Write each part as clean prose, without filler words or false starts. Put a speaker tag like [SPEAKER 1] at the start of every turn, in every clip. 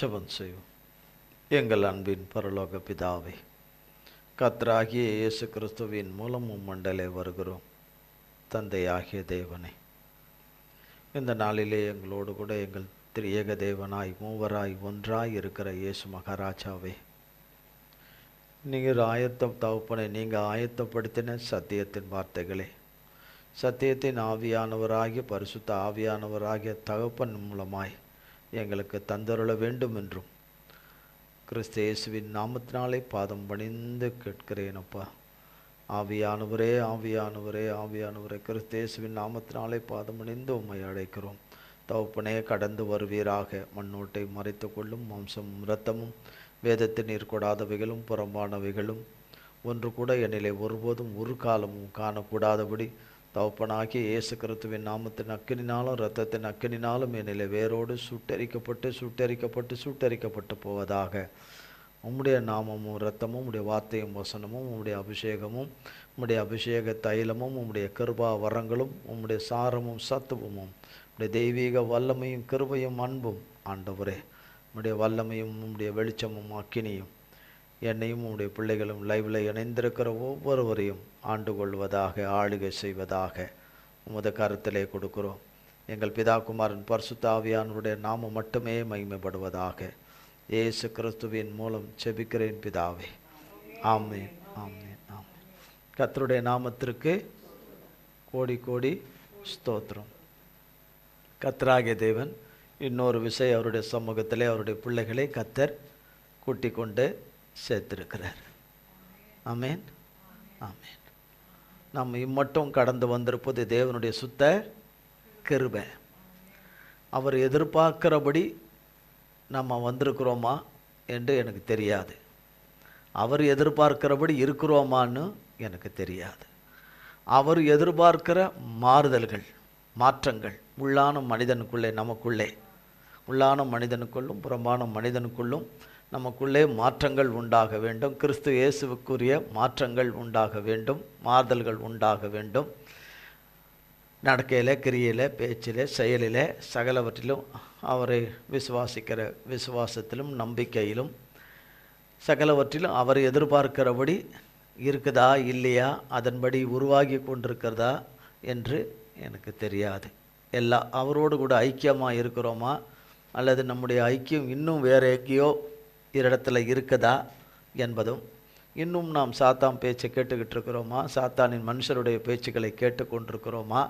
[SPEAKER 1] ஜெபம் செய்வோம். எங்கள் அன்பின் பரலோக பிதாவே, கர்த்தராகிய இயேசு கிறிஸ்துவின் மூலம் மண்டலே வருகிறோம். தந்தையாகிய தேவனே, இந்த நாளிலே எங்களோடு கூட எங்கள் திரியேக தேவனாய் மூவராய் ஒன்றாய் இருக்கிற இயேசு மகாராஜாவே, நீங்கள் தகப்பனை நீங்கள் ஆயத்தப்படுத்தின சத்தியத்தின் வார்த்தைகளே, சத்தியத்தின் ஆவியானவராகிய பரிசுத்த ஆவியானவராகிய தகப்பன் மூலமாய் எங்களுக்கு தந்தருள வேண்டும் என்றும் கிறிஸ்து இயேசுவின் நாமத்தினாலே பாதம் பணிந்து கேட்கிறேனப்பா. ஆவியானவரே ஆவியானவரே ஆவியானவரே, கிறிஸ்து இயேசுவின் நாமத்தினாலே பாதம் பணிந்து உம்மை அழைக்கிறோம். தகப்பனே, கடந்து வருவீராக. மண்ணோட்டை மறைத்து கொள்ளும். மாம்சம் இரத்தமும் வேதத்தில் நீர்கூடாதவைகளும் புறம்பானவைகளும் ஒன்று கூட என்னிலே ஒருபோதும் ஒரு காலமும் காணக்கூடாதபடி தகப்பனாகிய இயேசு கிறிஸ்துவின் நாமத்தின் அக்கினினாலும் இரத்தத்தின் அக்கினினாலும் என்னிலே வேரோடு சுட்டரிக்கப்பட்டு போவதாக. உம்முடைய நாமமும் இரத்தமும் உம்முடைய வார்த்தையும் வசனமும் உம்முடைய அபிஷேகமும் உம்முடைய அபிஷேக தைலமும் உம்முடைய கிருபா வரங்களும் உம்முடைய சாரமும் சத்துவமும் உம்முடைய தெய்வீக வல்லமையும் கிருபையும் அன்பும் ஆண்டவரே, உம்முடைய வல்லமையும் உம்முடைய வெளிச்சமும் அக்கினியும் என்னையும் உம்முடைய பிள்ளைகளும் லைவில் இணைந்திருக்கிற ஒவ்வொருவரையும் ஆண்டு கொள்வதாக, ஆளுகை செய்வதாக உமது கருத்திலே கொடுக்கிறோம். எங்கள் பிதாகுமாரன் பரிசுத்த ஆவியானவருடைய நாமம் மட்டுமே மகிமைப்படுவதாக. இயேசு கிறிஸ்துவின் மூலம் செபிக்கிறேன் பிதாவே. ஆமென், ஆமென், ஆமென். கர்த்தருடைய நாமத்திற்கு கோடி கோடி ஸ்தோத்திரம். கர்த்தராகிய தேவன் இன்னொரு விஷயம் அவருடைய சமூகத்திலே அவருடைய பிள்ளைகளை கர்த்தர் கூட்டிக் கொண்டு சேர்த்திருக்கிறார். ஆமென், ஆமென். நம்ம இம்மட்டும் கடந்து வந்திருப்பது தேவனுடைய சுத்த கிருபை. அவர் எதிர்பார்க்கிறபடி நம்ம வந்திருக்கிறோமா என்று எனக்கு தெரியாது. அவர் எதிர்பார்க்கிறபடி இருக்கிறோமான்னு எனக்கு தெரியாது. அவர் எதிர்பார்க்கிற மாறுதல்கள், மாற்றங்கள் உள்ளான மனிதனுக்குள்ளே, நமக்குள்ளே உள்ளான மனிதனுக்குள்ளும் புறம்பான மனிதனுக்குள்ளும் நமக்குள்ளே மாற்றங்கள் உண்டாக வேண்டும். கிறிஸ்து இயேசுவுக்குரிய மாற்றங்கள் உண்டாக வேண்டும், மாறுதல்கள் உண்டாக வேண்டும். நடக்கையில், கிரியில், பேச்சில், செயலில், சகலவற்றிலும் அவரை விசுவாசிக்கிற விசுவாசத்திலும் நம்பிக்கையிலும் சகலவற்றிலும் அவர் எதிர்பார்க்கிறபடி இருக்குதா இல்லையா, அதன்படி உருவாகி கொண்டிருக்கிறதா என்று எனக்கு தெரியாது. எல்லாம் அவரோடு கூட ஐக்கியமாக இருக்கிறோமா அல்லது நம்முடைய ஐக்கியம் இன்னும் வேறு எங்கேயோ இடத்துல இருக்குதா என்பதும், இன்னும் நாம் சாத்தான் பேச்சை கேட்டுக்கிட்டு இருக்கிறோமா, சாத்தானின் மனுஷருடைய பேச்சுக்களை கேட்டுக்கொண்டிருக்கிறோமா,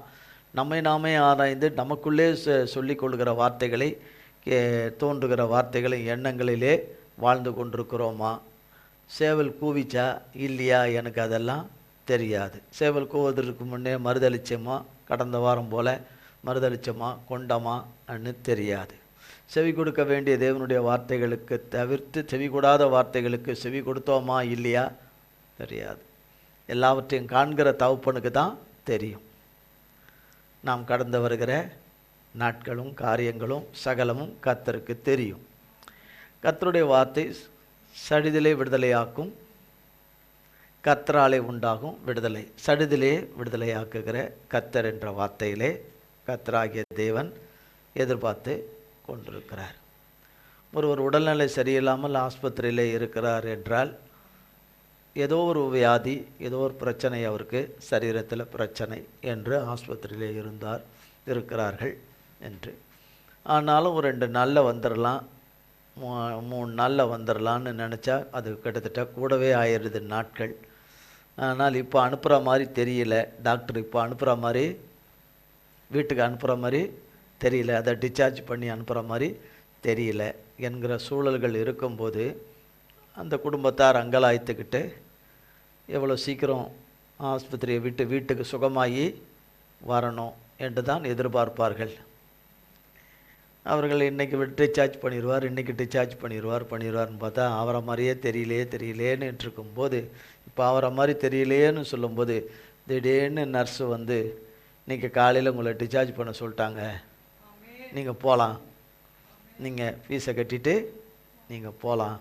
[SPEAKER 1] நம்மை நாமே ஆராய்ந்து நமக்குள்ளே சொல்லிக்கொள்கிற வார்த்தைகளை, தோன்றுகிற வார்த்தைகளை எண்ணங்களிலே வாழ்ந்து கொண்டிருக்கிறோமா. சேவல் கூவிச்சா இல்லையா எனக்கு அதெல்லாம் தெரியாது. சேவல் கூவதற்கு முன்னே மறுதளிச்சோமா, கடந்த வாரம் போல் மறுதளிச்சோமா கொண்டோமான்னு தெரியாது. செவி கொடுக்க வேண்டிய தேவனுடைய வார்த்தைகளுக்கு தவிர்த்து செவி கொடாத வார்த்தைகளுக்கு செவி கொடுத்தோமா இல்லையா தெரியாது. எல்லாவற்றையும் காண்கிற தகப்பனுக்கு தான் தெரியும். நாம் கடந்து வருகிற நாட்களும் காரியங்களும் சகலமும் கர்த்தருக்கு தெரியும். கர்த்தருடைய வார்த்தை சடிதிலே விடுதலையாக்கும், கர்த்தராலே உண்டாகும் விடுதலை. சடிதிலே விடுதலையாக்குகிற கர்த்தர் என்ற வார்த்தையிலே கர்த்தராகிய தேவன் எதிர்பார்த்து கொண்டிருக்கிறார். ஒருவர் உடல்நிலை சரியில்லாமல் ஆஸ்பத்திரியிலே இருக்கிறார் என்றால் ஏதோ ஒரு வியாதி, ஏதோ ஒரு பிரச்சனை, அவருக்கு சரீரத்தில் பிரச்சனை என்று ஆஸ்பத்திரியிலே இருக்கிறார்கள் என்று. ஆனாலும் ஒரு 2 நாளில் வந்துடலாம், 3 நாளில் வந்துடலான்னு நினச்சா அது கிட்டத்தட்ட கூடவே ஆயிடுது நாட்கள். ஆனால் இப்போ அனுப்புகிற மாதிரி தெரியல, டாக்டர் இப்போ அனுப்புகிற மாதிரி, வீட்டுக்கு அனுப்புகிற மாதிரி தெரியல, அதை டிஸ்சார்ஜ் பண்ணி அனுப்புகிற மாதிரி தெரியல என்கிற சூழல்கள் இருக்கும்போது அந்த குடும்பத்தார் அங்கலாய்த்துக்கிட்டு எவ்வளோ சீக்கிரம் ஆஸ்பத்திரியை விட்டு வீட்டுக்கு சுகமாகி வரணும் என்று தான் எதிர்பார்ப்பார்கள். அவர்கள் இன்றைக்கி டிஸ்சார்ஜ் பண்ணிடுவார், இன்றைக்கி டிஸ்சார்ஜ் பண்ணிடுவார்னு பார்த்தா அவரை மாதிரியே தெரியலேன்னு இருக்கும்போது, இப்போ அவரை மாதிரி தெரியலேன்னு சொல்லும்போது திடீர்னு நர்ஸு வந்து இன்றைக்கி காலையில் உங்களை டிஸ்சார்ஜ் பண்ண சொல்லிட்டாங்க, நீங்கள் போகலாம், நீங்கள் ஃபீஸை கட்டிட்டு நீங்கள் போகலாம்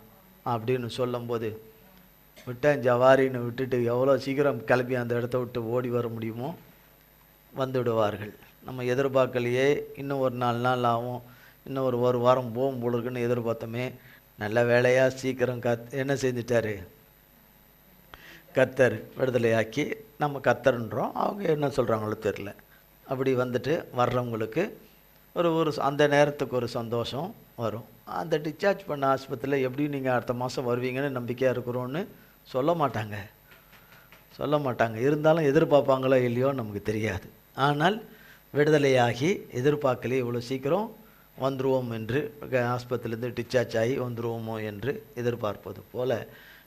[SPEAKER 1] அப்படின்னு சொல்லும்போது, விட்டேன் ஜவாரின்னு விட்டுட்டு எவ்வளோ சீக்கிரம் கிளம்பி அந்த இடத்த விட்டு ஓடி வர முடியுமோ வந்துவிடுவார்கள். நம்ம எதிர்பார்க்கலையே, இன்னும் ஒரு 4 நாள் ஆகும், இன்னும் ஒரு வாரம் போகும் போல இருக்குன்னு எதிர்பார்த்தோமே, நல்ல வேலையாக சீக்கிரம் என்ன செஞ்சிட்டாரு கர்த்தர் விடுதலையாக்கி. நம்ம கர்த்தர்ன்றோம், அவங்க என்ன சொல்கிறாங்களோ தெரில. அப்படி வந்துட்டு வர்றவங்களுக்கு ஒரு அந்த நேரத்துக்கு ஒரு சந்தோஷம் வரும். அந்த டிஸ்சார்ஜ் பண்ண ஆஸ்பத்திரியில் எப்படி நீங்கள் அடுத்த மாதம் வருவீங்கன்னு நம்பிக்கையாக இருக்கிறோன்னு சொல்ல மாட்டாங்க. இருந்தாலும் எதிர்பார்ப்பாங்களோ இல்லையோ நமக்கு தெரியாது. ஆனால் விடுதலையாகி எதிர்பார்க்கலையே இவ்வளோ சீக்கிரம் வந்துடுவோம் என்று, ஆஸ்பத்திரிலேருந்து டிஸ்சார்ஜ் ஆகி வந்துடுவோமோ என்று எதிர்பார்ப்பது போல்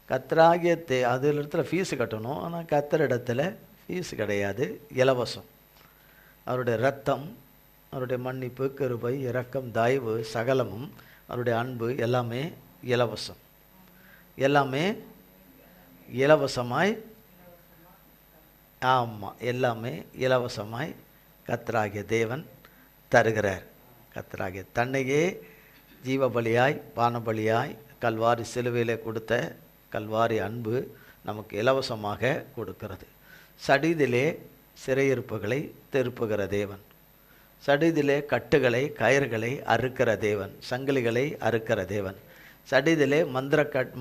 [SPEAKER 1] கர்த்தராகிய அதில் இடத்துல ஃபீஸு கட்டணும். ஆனால் கர்த்தர் இடத்துல ஃபீஸு கிடையாது, இலவசம். அவருடைய இரத்தம், அவருடைய மன்னிப்பு, கிருபை, இரக்கம், தயவு, சகலமும், அவருடைய அன்பு எல்லாமே இலவசம். எல்லாமே இலவசமாய், ஆமாம், எல்லாமே இலவசமாய் கர்த்தராகிய தேவன் தருகிறார். கர்த்தராகிய தன்னையே ஜீவபலியாய் பானபலியாய் கல்வாரி சிலுவையிலே கொடுத்த கல்வாரி அன்பு நமக்கு இலவசமாக கொடுக்கிறது. சடிதிலே சிறையிருப்புகளை திருப்புகிற தேவன், சடிதிலே கட்டுகளை கயிறுகளை அறுக்கிற தேவன், சங்கிலிகளை அறுக்கிற தேவன், சடிதிலே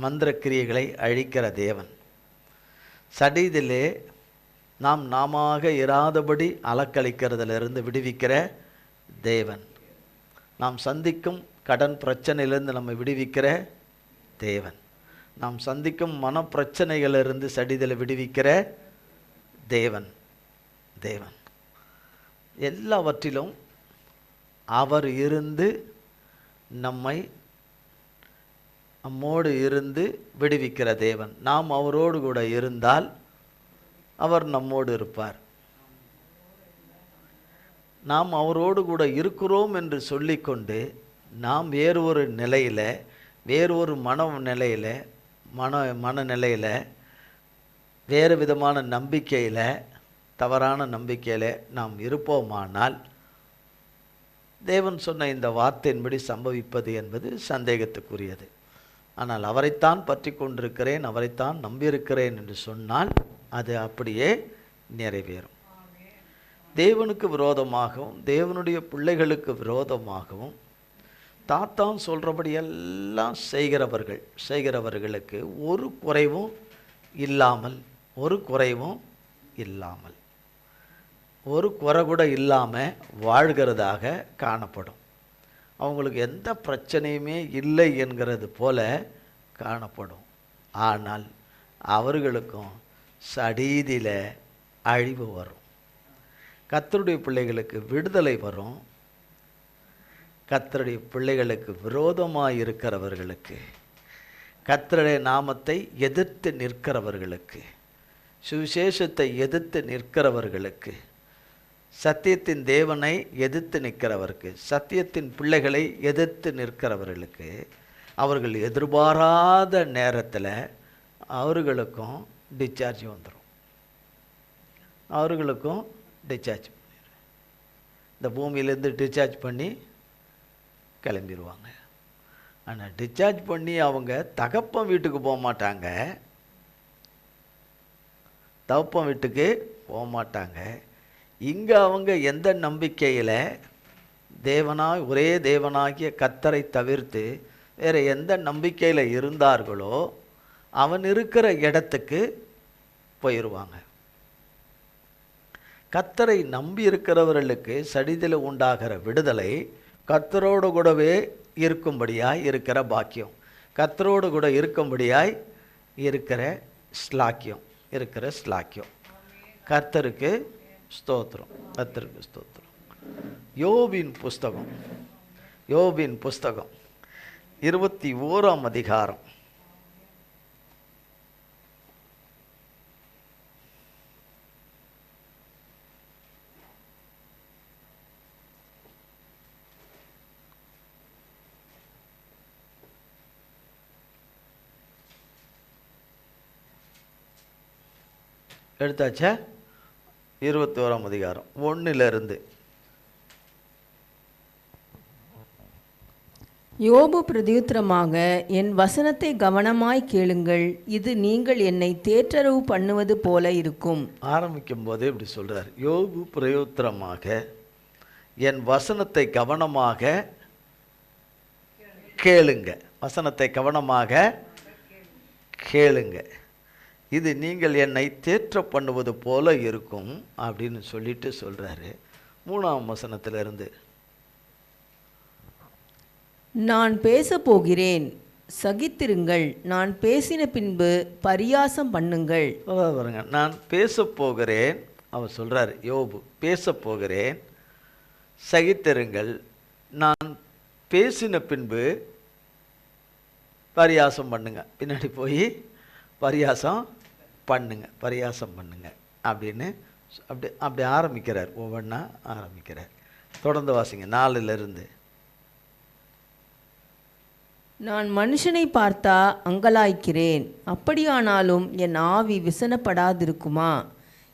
[SPEAKER 1] மந்திர கிரியைகளை அழிக்கிற தேவன், சடிதிலே நாமாக இராதபடி அலக்களிக்கிறதிலிருந்து விடுவிக்கிற தேவன், நாம் சந்திக்கும் கடன் பிரச்சனையிலிருந்து நம்மை விடுவிக்கிற தேவன், நாம் சந்திக்கும் மனப்பிரச்சனைகளிலிருந்து சடிதில் விடுவிக்கிற தேவன். எல்லாவற்றிலும் அவர் இருந்து நம்மோடு இருந்து விடுவிக்கிற தேவன். நாம் அவரோடு கூட இருந்தால் அவர் நம்மோடு இருப்பார். நாம் அவரோடு கூட இருக்கிறோம் என்று சொல்லிக்கொண்டு நாம் வேறு ஒரு நிலையில், வேறு ஒரு மனநிலையில், வேறு விதமான நம்பிக்கையில், தவறான நம்பிக்கையில் நாம் இருப்போமானால் தேவன் சொன்ன இந்த வார்த்தையின்படி சம்பவிப்பது என்பது சந்தேகத்துக்குரியது. ஆனால் அவரைத்தான் பற்றி கொண்டிருக்கிறேன், அவரைத்தான் நம்பியிருக்கிறேன் என்று சொன்னால் அது அப்படியே நிறைவேறும். தேவனுக்கு விரோதமாகவும் தேவனுடைய பிள்ளைகளுக்கு விரோதமாகவும் தாத்தான் சொல்கிறபடி எல்லாம் செய்கிறவர்களுக்கு ஒரு குறைவும் இல்லாமல், ஒரு குறை கூட இல்லாமல் வாழ்கிறதாக காணப்படும். அவங்களுக்கு எந்த பிரச்சனையுமே இல்லை என்கிறது போல காணப்படும். ஆனால் அவர்களுக்கும் சடீதில் அழிவு வரும். கர்த்தருடைய பிள்ளைகளுக்கு விடுதலை வரும். கர்த்தருடைய பிள்ளைகளுக்கு விரோதமாக இருக்கிறவர்களுக்கு, கர்த்தருடைய நாமத்தை எதிர்த்து நிற்கிறவர்களுக்கு, சுவிசேஷத்தை எதிர்த்து நிற்கிறவர்களுக்கு, சத்தியத்தின் தேவனை எதிர்த்து நிற்கிறவருக்கு, சத்தியத்தின் பிள்ளைகளை எதிர்த்து நிற்கிறவர்களுக்கு, அவர்கள் எதிர்பாராத நேரத்தில் அவர்களுக்கும் டிஸ்சார்ஜ் வந்துடும். அவர்களுக்கும் டிஸ்சார்ஜ் பண்ணிடுறேன். இந்த பூமியிலேருந்து டிஸ்சார்ஜ் பண்ணி கிளம்பிடுவாங்க. ஆனால் டிஸ்சார்ஜ் பண்ணி அவங்க தகப்பன் வீட்டுக்கு போக மாட்டாங்க. தகப்பன் வீட்டுக்கு போக மாட்டாங்க. இங்கே அவங்க எந்த நம்பிக்கையில் ஒரே தேவனாகிய கர்த்தரை தவிர்த்து வேறு எந்த நம்பிக்கையில் இருந்தார்களோ அவன் இருக்கிற இடத்துக்கு போயிடுவாங்க. கர்த்தரை நம்பி இருக்கிறவர்களுக்கு சடிதில் உண்டாகிற விடுதலை கர்த்தரோடு கூடவே இருக்கும்படியாய் இருக்கிற பாக்கியம், கர்த்தரோடு கூட இருக்கும்படியாய் இருக்கிற ஸ்லாக்கியம். கர்த்தருக்கு ஸ்தோத்திரம், கர்த்தருக்கு ஸ்தோத்திரம். யோபின் புஸ்தகம் 21ஆம் அதிகாரம். எடுத்தாச்சா? 21ஆம் அதிகாரம் 1
[SPEAKER 2] யோபு பிரதியுத்தரமாக, என் வசனத்தை கவனமாய் கேளுங்கள், இது நீங்கள் என்னை தேற்றரவு பண்ணுவது போல இருக்கும்.
[SPEAKER 1] ஆரம்பிக்கும் போது இப்படி சொல்றார். யோபு பிரதியுத்தரமாக என் வசனத்தை கவனமாக கேளுங்க. வசனத்தை கவனமாக கேளுங்க. இது நீங்கள் என்னை தேற்ற பண்ணுவது போல இருக்கும் அப்படின்னு சொல்லிட்டு சொல்றாரு. 3ஆம் வசனத்திலிருந்து,
[SPEAKER 2] நான் பேசப் போகிறேன், சகித்திருங்கள், நான் பேசின பின்பு பரியாசம் பண்ணுங்கள்.
[SPEAKER 1] பாருங்க, நான் பேச போகிறேன். அவர் சொல்றாரு, யோபு பேச போகிறேன், சகித்திருங்கள், நான் பேசின பின்பு பரியாசம் பண்ணுங்க. பின்னாடி போய் பரியாசம் பண்ணுங்க அப்படின்னு அப்படி ஆரம்பிக்கிறார். ஒவ்வொன்றா ஆரம்பிக்கிறார். தொடர்ந்து வாசிங்க 4லிருந்து.
[SPEAKER 2] நான் மனுஷனை பார்த்தா அங்கலாய்க்கிறேன், அப்படியானாலும் என் ஆவி விசனப்படாதிருக்குமா?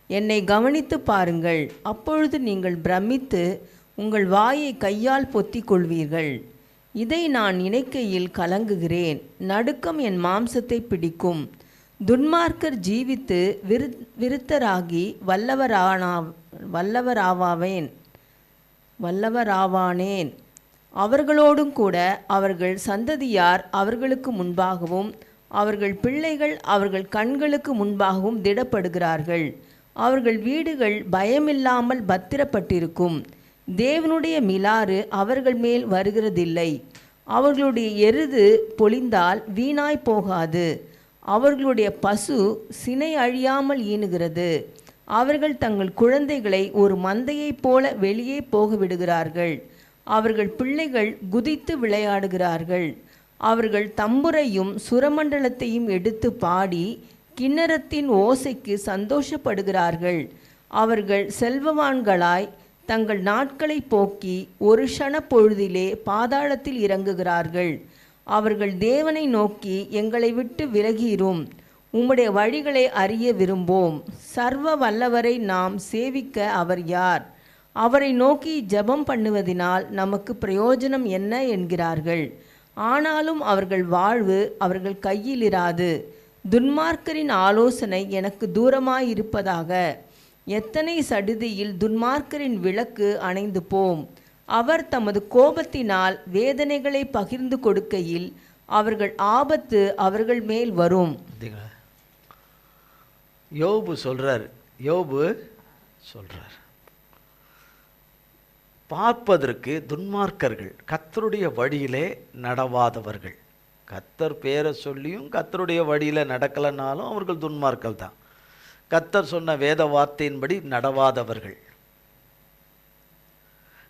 [SPEAKER 2] என்னை கவனித்து பாருங்கள், அப்பொழுது நீங்கள் பிரமித்து உங்கள் வாயை கையால் பொத்திக் கொள்வீர்கள். இதை நான் நினைக்கையில் கலங்குகிறேன், நடுக்கம் என் மாம்சத்தை பிடிக்கும். துன்மார்க்கர் ஜீவித்து விருத்தராகி வல்லவராவானேன். அவர்களோடும் கூட அவர்கள் சந்ததியார் அவர்களுக்கு முன்பாகவும் அவர்கள் பிள்ளைகள் அவர்கள் கண்களுக்கு முன்பாகவும் திடப்படுகிறார்கள். அவர்கள் வீடுகள் பயமில்லாமல் பத்திரப்பட்டிருக்கும். தேவனுடைய மிலாறு அவர்கள் மேல் வருகிறதில்லை. அவர்களுடைய எருது பொழிந்தால் வீணாய் போகாது. அவர்களுடைய பசு சினை அழியாமல் ஈனுகிறது. அவர்கள் தங்கள் குழந்தைகளை ஒரு மந்தையைப் போல வெளியே போக விடுகிறார்கள். அவர்கள் பிள்ளைகள் குதித்து விளையாடுகிறார்கள். அவர்கள் தம்புரையும் சுரமண்டலத்தையும் எடுத்து பாடி கிண்ணறத்தின் ஓசைக்கு சந்தோஷப்படுகிறார்கள். அவர்கள் செல்வவான்களாய் தங்கள் நாட்களை போக்கி ஒரு க்ஷண பொழுதிலே பாதாளத்தில் இறங்குகிறார்கள். அவர்கள் தேவனை நோக்கி, எங்களை விட்டு விலகிரும், உம்முடைய வழிகளை அறிய விரும்போம். சர்வ வல்லவரை நாம் சேவிக்க அவர் யார்? அவரை நோக்கி ஜெபம் பண்ணுவதினால் நமக்கு பிரயோஜனம் என்ன என்கிறார்கள். ஆனாலும் அவர்கள் வாழ்வு அவர்கள் கையில் இராது. துன்மார்க்கரின் ஆலோசனை எனக்கு தூரமாயிருப்பதாக. எத்தனை சடுதியில் துன்மார்க்கரின் விளக்கு அணைந்து போம். அவர் தமது கோபத்தினால் வேதனைகளை பகிர்ந்து கொடுக்கையில் அவர்கள் ஆபத்து அவர்கள் மேல் வரும்.
[SPEAKER 1] யோபு சொல்றார், பார்ப்பதற்கு துன்மார்க்கர்கள், கர்த்தருடைய வழியிலே நடவாதவர்கள். கர்த்தர் பேரை சொல்லியும் கர்த்தருடைய வழியில் நடக்கலைனாலும் அவர்கள் துன்மார்க்கர்கள் தான். கர்த்தர் சொன்ன வேத வார்த்தையின்படி நடவாதவர்கள்,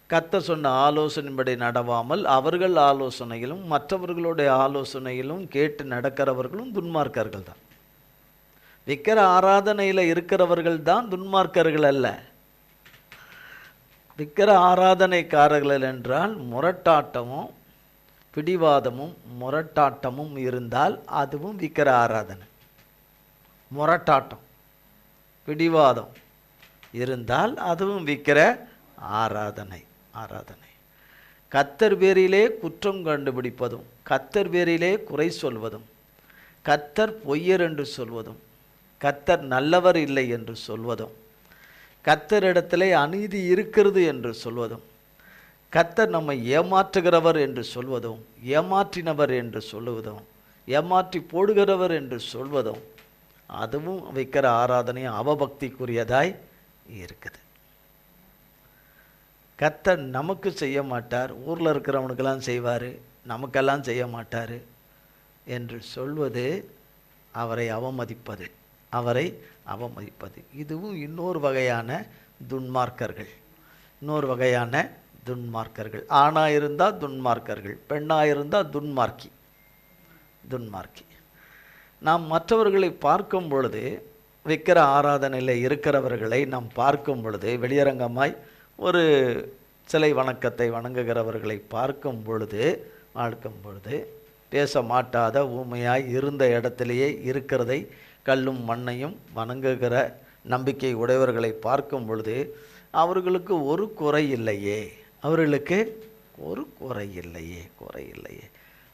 [SPEAKER 1] கர்த்தர் சொன்ன ஆலோசனையின்படி நடவாமல் அவர்கள் ஆலோசனையிலும் மற்றவர்களுடைய ஆலோசனையிலும் கேட்டு நடக்கிறவர்களும் துன்மார்க்கர்கள் தான். விக்கிர ஆராதனையில் இருக்கிறவர்கள் தான் துன்மார்க்கர்கள் அல்ல. விக்கிர ஆராதனைக்காரர்கள் என்றால் முரட்டாட்டமும் பிடிவாதமும் முரட்டாட்டமும் இருந்தால் அதுவும் விக்கிர ஆராதனை. முரட்டாட்டம் பிடிவாதம் இருந்தால் அதுவும் விக்கிர ஆராதனை. கர்த்தர் பேரிலே குற்றம் கண்டுபிடிப்பதும் கர்த்தர் பேரிலே குறை சொல்வதும் கர்த்தர் பொய்யர் என்று சொல்வதும் கர்த்தர் நல்லவர் இல்லை என்று சொல்வதும் கர்த்தரிடத்திலே அநீதி இருக்கிறது என்று சொல்வதும் கர்த்தர் நம்மை ஏமாற்றுகிறவர் என்று சொல்வதும் ஏமாற்றினவர் என்று சொல்லுவதும் ஏமாற்றி போடுகிறவர் என்று சொல்வதும் அதுவும் வைக்கிற ஆராதனையும் அவபக்திக்குரியதாய் இருக்குது. கர்த்தர் நமக்கு செய்ய மாட்டார், ஊரில் இருக்கிறவனுக்கெல்லாம் செய்வார், நமக்கெல்லாம் செய்ய மாட்டார் என்று சொல்வது அவரை அவமதிப்பது. இதுவும் இன்னொரு வகையான துன்மார்க்கர்கள். ஆணாக இருந்தால் துன்மார்க்கர்கள், பெண்ணாக இருந்தால் துன்மார்க்கி. நாம் மற்றவர்களை பார்க்கும் பொழுது, விக்கிர ஆராதனையில் இருக்கிறவர்களை நாம் பார்க்கும் பொழுது, வெளியரங்கமாய் ஒரு சிலை வணக்கத்தை வணங்குகிறவர்களை பார்க்கும் பொழுது பேச மாட்டாத ஊமையாய் இருந்த இடத்திலேயே இருக்கிறதை கல்லும் மண்ணையும் வணங்குகிற நம்பிக்கை உடையவர்களை பார்க்கும் பொழுது அவர்களுக்கு ஒரு குறை இல்லையே.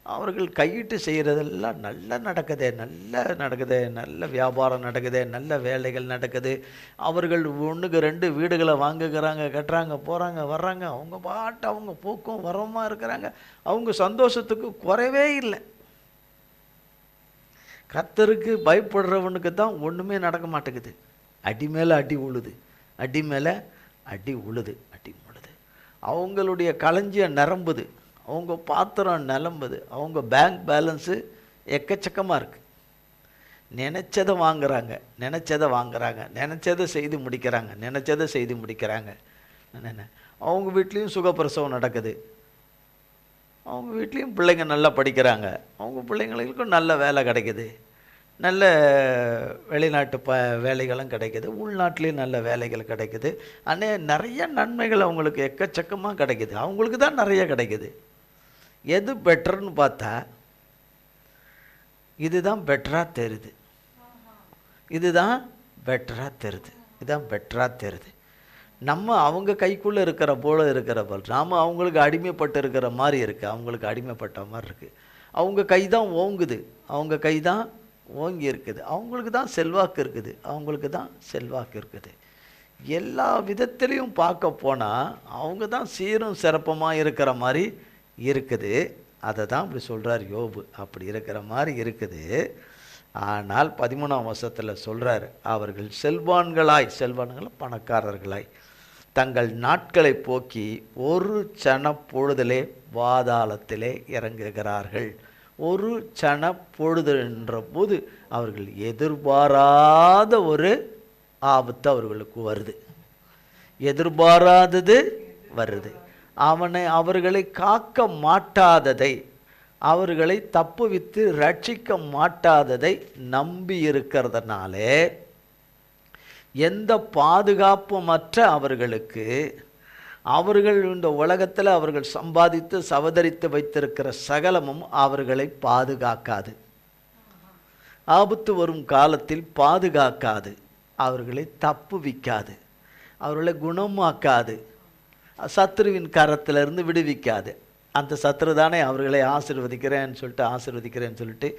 [SPEAKER 1] அவர்கள் கையிட்டு செய்கிறதெல்லாம் நல்லா நடக்குதே, நல்லா நடக்குதே, நல்ல வியாபாரம் நடக்குதே, நல்ல வேலைகள் நடக்குது. அவர்கள் 1க்கு 2 வீடுகளை வாங்குகிறாங்க, கட்டுறாங்க, போகிறாங்க, வர்றாங்க. அவங்க பாட்டு அவங்க போக்கும் வரமாக இருக்கிறாங்க. அவங்க சந்தோஷத்துக்கு குறைவே இல்லை. கர்த்தருக்கு பயப்படுறவனுக்கு தான் ஒன்றுமே நடக்க மாட்டேங்குது. அடி மேலே அடி உழுது, அடி மேலே அடி உழுது, அடி உழுது. அவங்களுடைய களஞ்சியம் நிரம்புது, அவங்க பாத்திரம் நிரம்புது, அவங்க பேங்க் பேலன்ஸு எக்கச்சக்கமாக இருக்குது. நினச்சதை வாங்குறாங்க, நினச்சதை வாங்குறாங்க, நினச்சதை செய்து முடிக்கிறாங்க, நினச்சதை செய்து முடிக்கிறாங்க. அவங்க வீட்லேயும் சுகப்பிரசவம் நடக்குது, அவங்க வீட்லேயும் பிள்ளைங்க நல்லா படிக்கிறாங்க, அவங்க பிள்ளைங்களுக்கும் நல்ல வேலை கிடைக்குது, நல்ல வெளிநாட்டு வேலைகளும் கிடைக்குது, உள்நாட்டிலையும் நல்ல வேலைகள் கிடைக்குது. நிறைய நன்மைகள் அவங்களுக்கு எக்கச்சக்கமாக கிடைக்குது. அவங்களுக்கு தான் நிறைய கிடைக்குது. எது பெட்டர்னு பார்த்தா இதுதான் பெட்டராக தெரியுது, இதுதான் பெட்டராக தெரியுது, இதுதான் பெட்டராக தெரியுது. நம்ம அவங்க கைக்குள்ளே இருக்கிற போல் நாம் அவங்களுக்கு அடிமைப்பட்டு இருக்கிற மாதிரி இருக்குது, அவங்களுக்கு அடிமைப்பட்ட மாதிரி இருக்குது. அவங்க கை தான் ஓங்குது, அவங்க கை தான் ஓங்கி இருக்குது, அவங்களுக்கு தான் செல்வாக்கு இருக்குது, அவங்களுக்கு தான் செல்வாக்கு இருக்குது. எல்லா விதத்திலையும் பார்க்க போனால் அவங்க தான் சீரும் சிறப்பமாக இருக்கிற மாதிரி இருக்குது. அதை தான் அப்படி சொல்கிறார் யோபு, அப்படி இருக்கிற மாதிரி இருக்குது. ஆனால் 13ஆம் வசனத்தில் சொல்கிறார், அவர்கள் செல்வான்கள் பணக்காரர்களாய் தங்கள் நாட்களை போக்கி ஒரு சன பொழுதிலே பாதாளத்திலே இறங்குகிறார்கள். ஒரு சன பொழுது என்ற போது அவர்கள் எதிர்பாராத ஒரு ஆபத்து அவர்களுக்கு வருது, எதிர்பாராதது வருது. அவர்களை காக்க மாட்டாததை, அவர்களை தப்புவித்து ரட்சிக்க மாட்டாததை நம்பி இருக்கிறதுனாலே எந்த பாதுகாப்புமற்ற அவர்களுக்கு அவர்கள் இந்த உலகத்தில் அவர்கள் சம்பாதித்து சவதரித்து வைத்திருக்கிற சகலமும் அவர்களை பாதுகாக்காது, ஆபத்து வரும் காலத்தில் பாதுகாக்காது, அவர்களை தப்புவிக்காது, அவர்களை குணமாக்காது, சத்ருவின் கரத்திலிருந்து விடுவிக்காது. அந்த சத்ரு தானே அவர்களை ஆசீர்வதிக்கிறேன்னு சொல்லிட்டு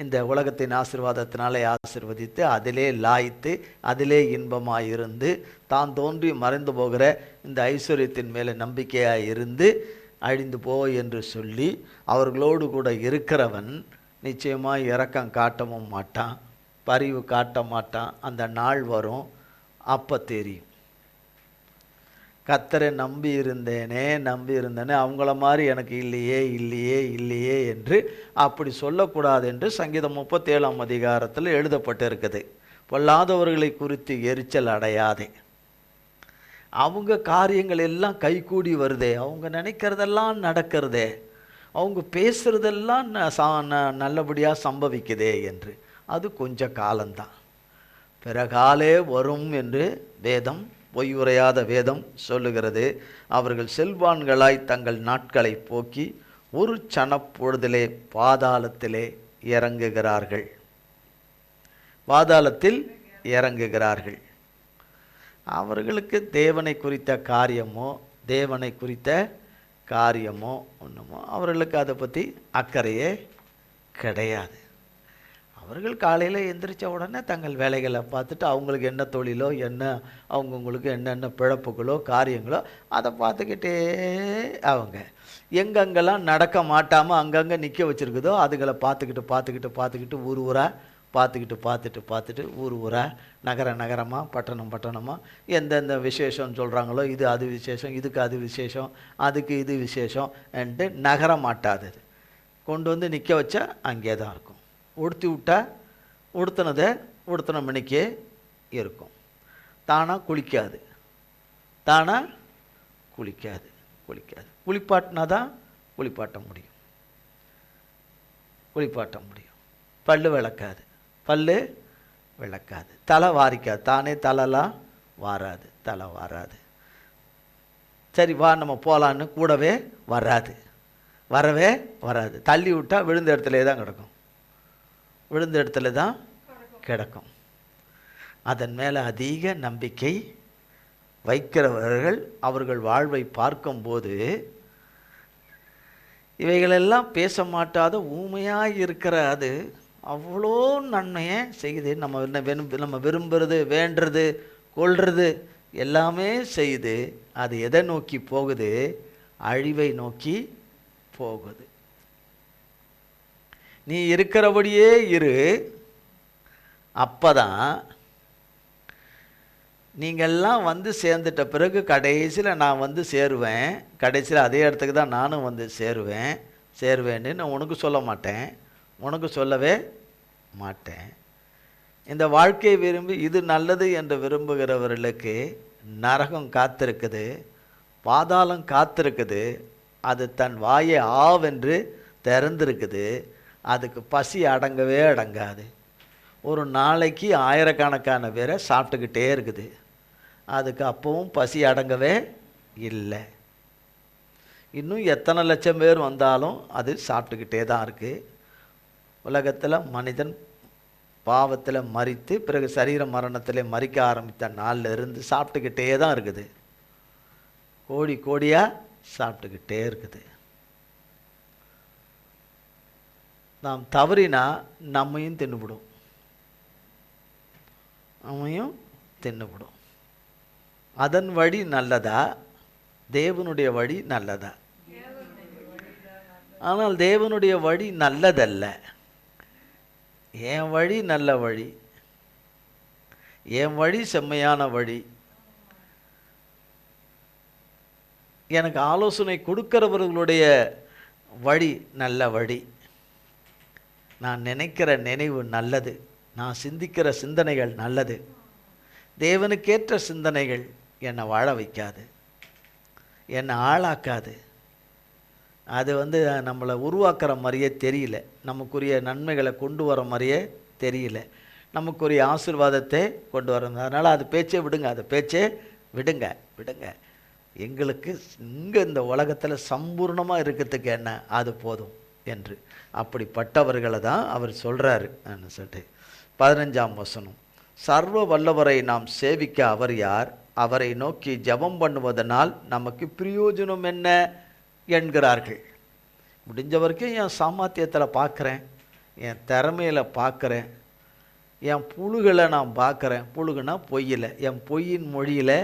[SPEAKER 1] இந்த உலகத்தின் ஆசீர்வாதத்தினாலே ஆசீர்வதித்து அதிலே லாய்த்து அதிலே இன்பமாயிருந்து தான் தோன்றி மறைந்து போகிற இந்த ஐஸ்வர்யத்தின் மேலே நம்பிக்கையாக இருந்து அழிந்து போ என்று சொல்லி அவர்களோடு கூட இருக்கிறவன் நிச்சயமாக இரக்கம் காட்டவும் மாட்டான், பரிவு காட்ட மாட்டான். அந்த நாள் வரும், அப்போ தெரியும். கர்த்தரை நம்பி இருந்தேனே அவங்கள மாதிரி எனக்கு இல்லையே என்று அப்படி சொல்லக்கூடாது என்று சங்கீதம் 37ஆம் அதிகாரத்தில் எழுதப்பட்டு இருக்குது. பொல்லாதவர்களை குறித்து எரிச்சல் அடையாதே, அவங்க காரியங்கள் எல்லாம் கைகூடி வருதே, அவங்க நினைக்கிறதெல்லாம் நடக்கிறதே, அவங்க பேசுகிறதெல்லாம் நல்லபடியாக சம்பவிக்குதே என்று. அது கொஞ்ச காலம்தான், பிறகாலே வரும் என்று வேதம், பொய் உரையாத வேதம் சொல்லுகிறது. அவர்கள் செல்வான்களாய் தங்கள் நாட்களை போக்கி ஒரு சனப்பொழுதிலே பாதாளத்திலே இறங்குகிறார்கள், பாதாளத்தில் இறங்குகிறார்கள். அவர்களுக்கு தேவனை குறித்த காரியமோ ஒன்றுமோ அவர்களுக்கு அதை பற்றி அக்கறையே கிடையாது. அவர்கள் காலையில் எந்திரிச்ச உடனே தங்கள் வேலைகளை பார்த்துட்டு அவங்களுக்கு என்ன தொழிலோ என்ன அவங்கவுங்களுக்கு என்னென்ன பிழப்புகளோ காரியங்களோ அதை பார்த்துக்கிட்டே அவங்க எங்கெங்கெல்லாம் நடக்க மாட்டாமல் அங்கங்கே நிற்க வச்சுருக்குதோ அதுகளை பார்த்துக்கிட்டு ஊர் ஊராக நகரமாக பட்டணமாக எந்தெந்த விசேஷம்னு சொல்கிறாங்களோ இது அது விசேஷம், இதுக்கு அது விசேஷம், அதுக்கு இது விசேஷம் என்று நகர மாட்டாது. கொண்டு வந்து நிற்க வச்சா அங்கே தான் இருக்கும். உடுத்தி விட்டா உடுத்தின மணிக்கே இருக்கும். தானாக குளிக்காது, குளிப்பாட்டினா தான் குளிப்பாட்ட முடியும். பல்லு விளக்காது, தலை வாரிக்காது, தானே தலைலாம் தலை வாராது. சரி வா நம்ம போகலான்னு கூடவே வரவே வராது. தள்ளி விட்டால் விழுந்த இடத்துல தான் கிடக்கும். அதன் மேலே அதிக நம்பிக்கை வைக்கிறவர்கள் அவர்கள் வாழ்வை பார்க்கும்போது இவைகளெல்லாம் பேச மாட்டாத ஊமையாக இருக்கிற அது அவ்வளோ நன்மையை செய்யுது. நம்ம விரும்புறது, வேண்டுறது, கொள்வது எல்லாமே செய்யுது. அது எதை நோக்கி போகுது? அழிவை நோக்கி போகுது. நீ இருக்கிறபடியே இரு, அப்பதான் நீங்கள்லாம் வந்து சேர்ந்துட்ட பிறகு கடைசியில் நான் வந்து சேருவேன். கடைசியில் அதே இடத்துக்கு தான் நானும் வந்து சேருவேன்னு நான் உனக்கு சொல்ல மாட்டேன், உனக்கு சொல்லவே மாட்டேன். இந்த வாழ்க்கையை விரும்பி இது நல்லது என்று விரும்புகிறவர்களுக்கு நரகம் காத்திருக்குது, பாதாளம் காத்திருக்குது. அது தன் வாயை ஆவென்று திறந்திருக்குது. அதுக்கு பசி அடங்கவே அடங்காது. ஒரு நாளைக்கு ஆயிரக்கணக்கான பேரை சாப்பிட்டுக்கிட்டே இருக்குது. அதுக்கு அப்பவும் பசி அடங்கவே இல்லை. இன்னும் எத்தனை லட்சம் பேர் வந்தாலும் அது சாப்பிட்டுக்கிட்டே தான் இருக்குது. உலகத்தில் மனிதன் பாவத்தில் மரித்து பிறகு சரீர மரணத்தில் மரிக்க ஆரம்பித்த நாளில் இருந்து சாப்பிட்டுக்கிட்டே தான் இருக்குது. கோடி கோடியாக சாப்பிட்டுக்கிட்டே இருக்குது. நாம் தவறினா நம்மையும் தின்னுவிடும், நம்மையும் தின்னுவிடும். அதன் வழி நல்லதா, தேவனுடைய வழி நல்லதா? ஆனால் தேவனுடைய வழி நல்லதல்ல. என் வழி நல்ல வழி, என் வழி செம்மையான வழி. எனக்கு ஆலோசனை கொடுக்கிறவர்களுடைய வழி நல்ல வழி. நான் நினைக்கிற நினைவு நல்லது, நான் சிந்திக்கிற சிந்தனைகள் நல்லது. தேவனுக்கேற்ற சிந்தனைகள் என்னை வாழ வைக்காது, என்னை ஆளாக்காது. அது நம்மளை உருவாக்குற மாதிரியே தெரியல, நமக்குரிய நன்மைகளை கொண்டு வர மாதிரியே தெரியல, நமக்குரிய ஆசீர்வாதத்தை கொண்டு வர. அதனால் அது பேச்சே விடுங்க, அது பேச்சே விடுங்க விடுங்க. எங்களுக்கு இங்கே இந்த உலகத்தில் சம்பூர்ணமாக இருக்கிறதுக்கு என்ன, அது போதும் என்று அப்படிப்பட்டவர்களை தான் அவர் சொல்கிறாரு. சொல்லிட்டு 15ஆம் வசனம், சர்வ வல்லவரை நாம் சேவிக்க அவர் யார்? அவரை நோக்கி ஜெபம் பண்ணுவதனால் நமக்கு பிரயோஜனம் என்ன என்கிறார்கள். முடிஞ்ச வரைக்கும் என் சாமர்த்தியத்தில் பார்க்குறேன், என் திறமையில் பார்க்குறேன், என் புழுகளை நான் பார்க்குறேன். புழுகுனா பொய்யில், என் பொய்யின் மொழியில்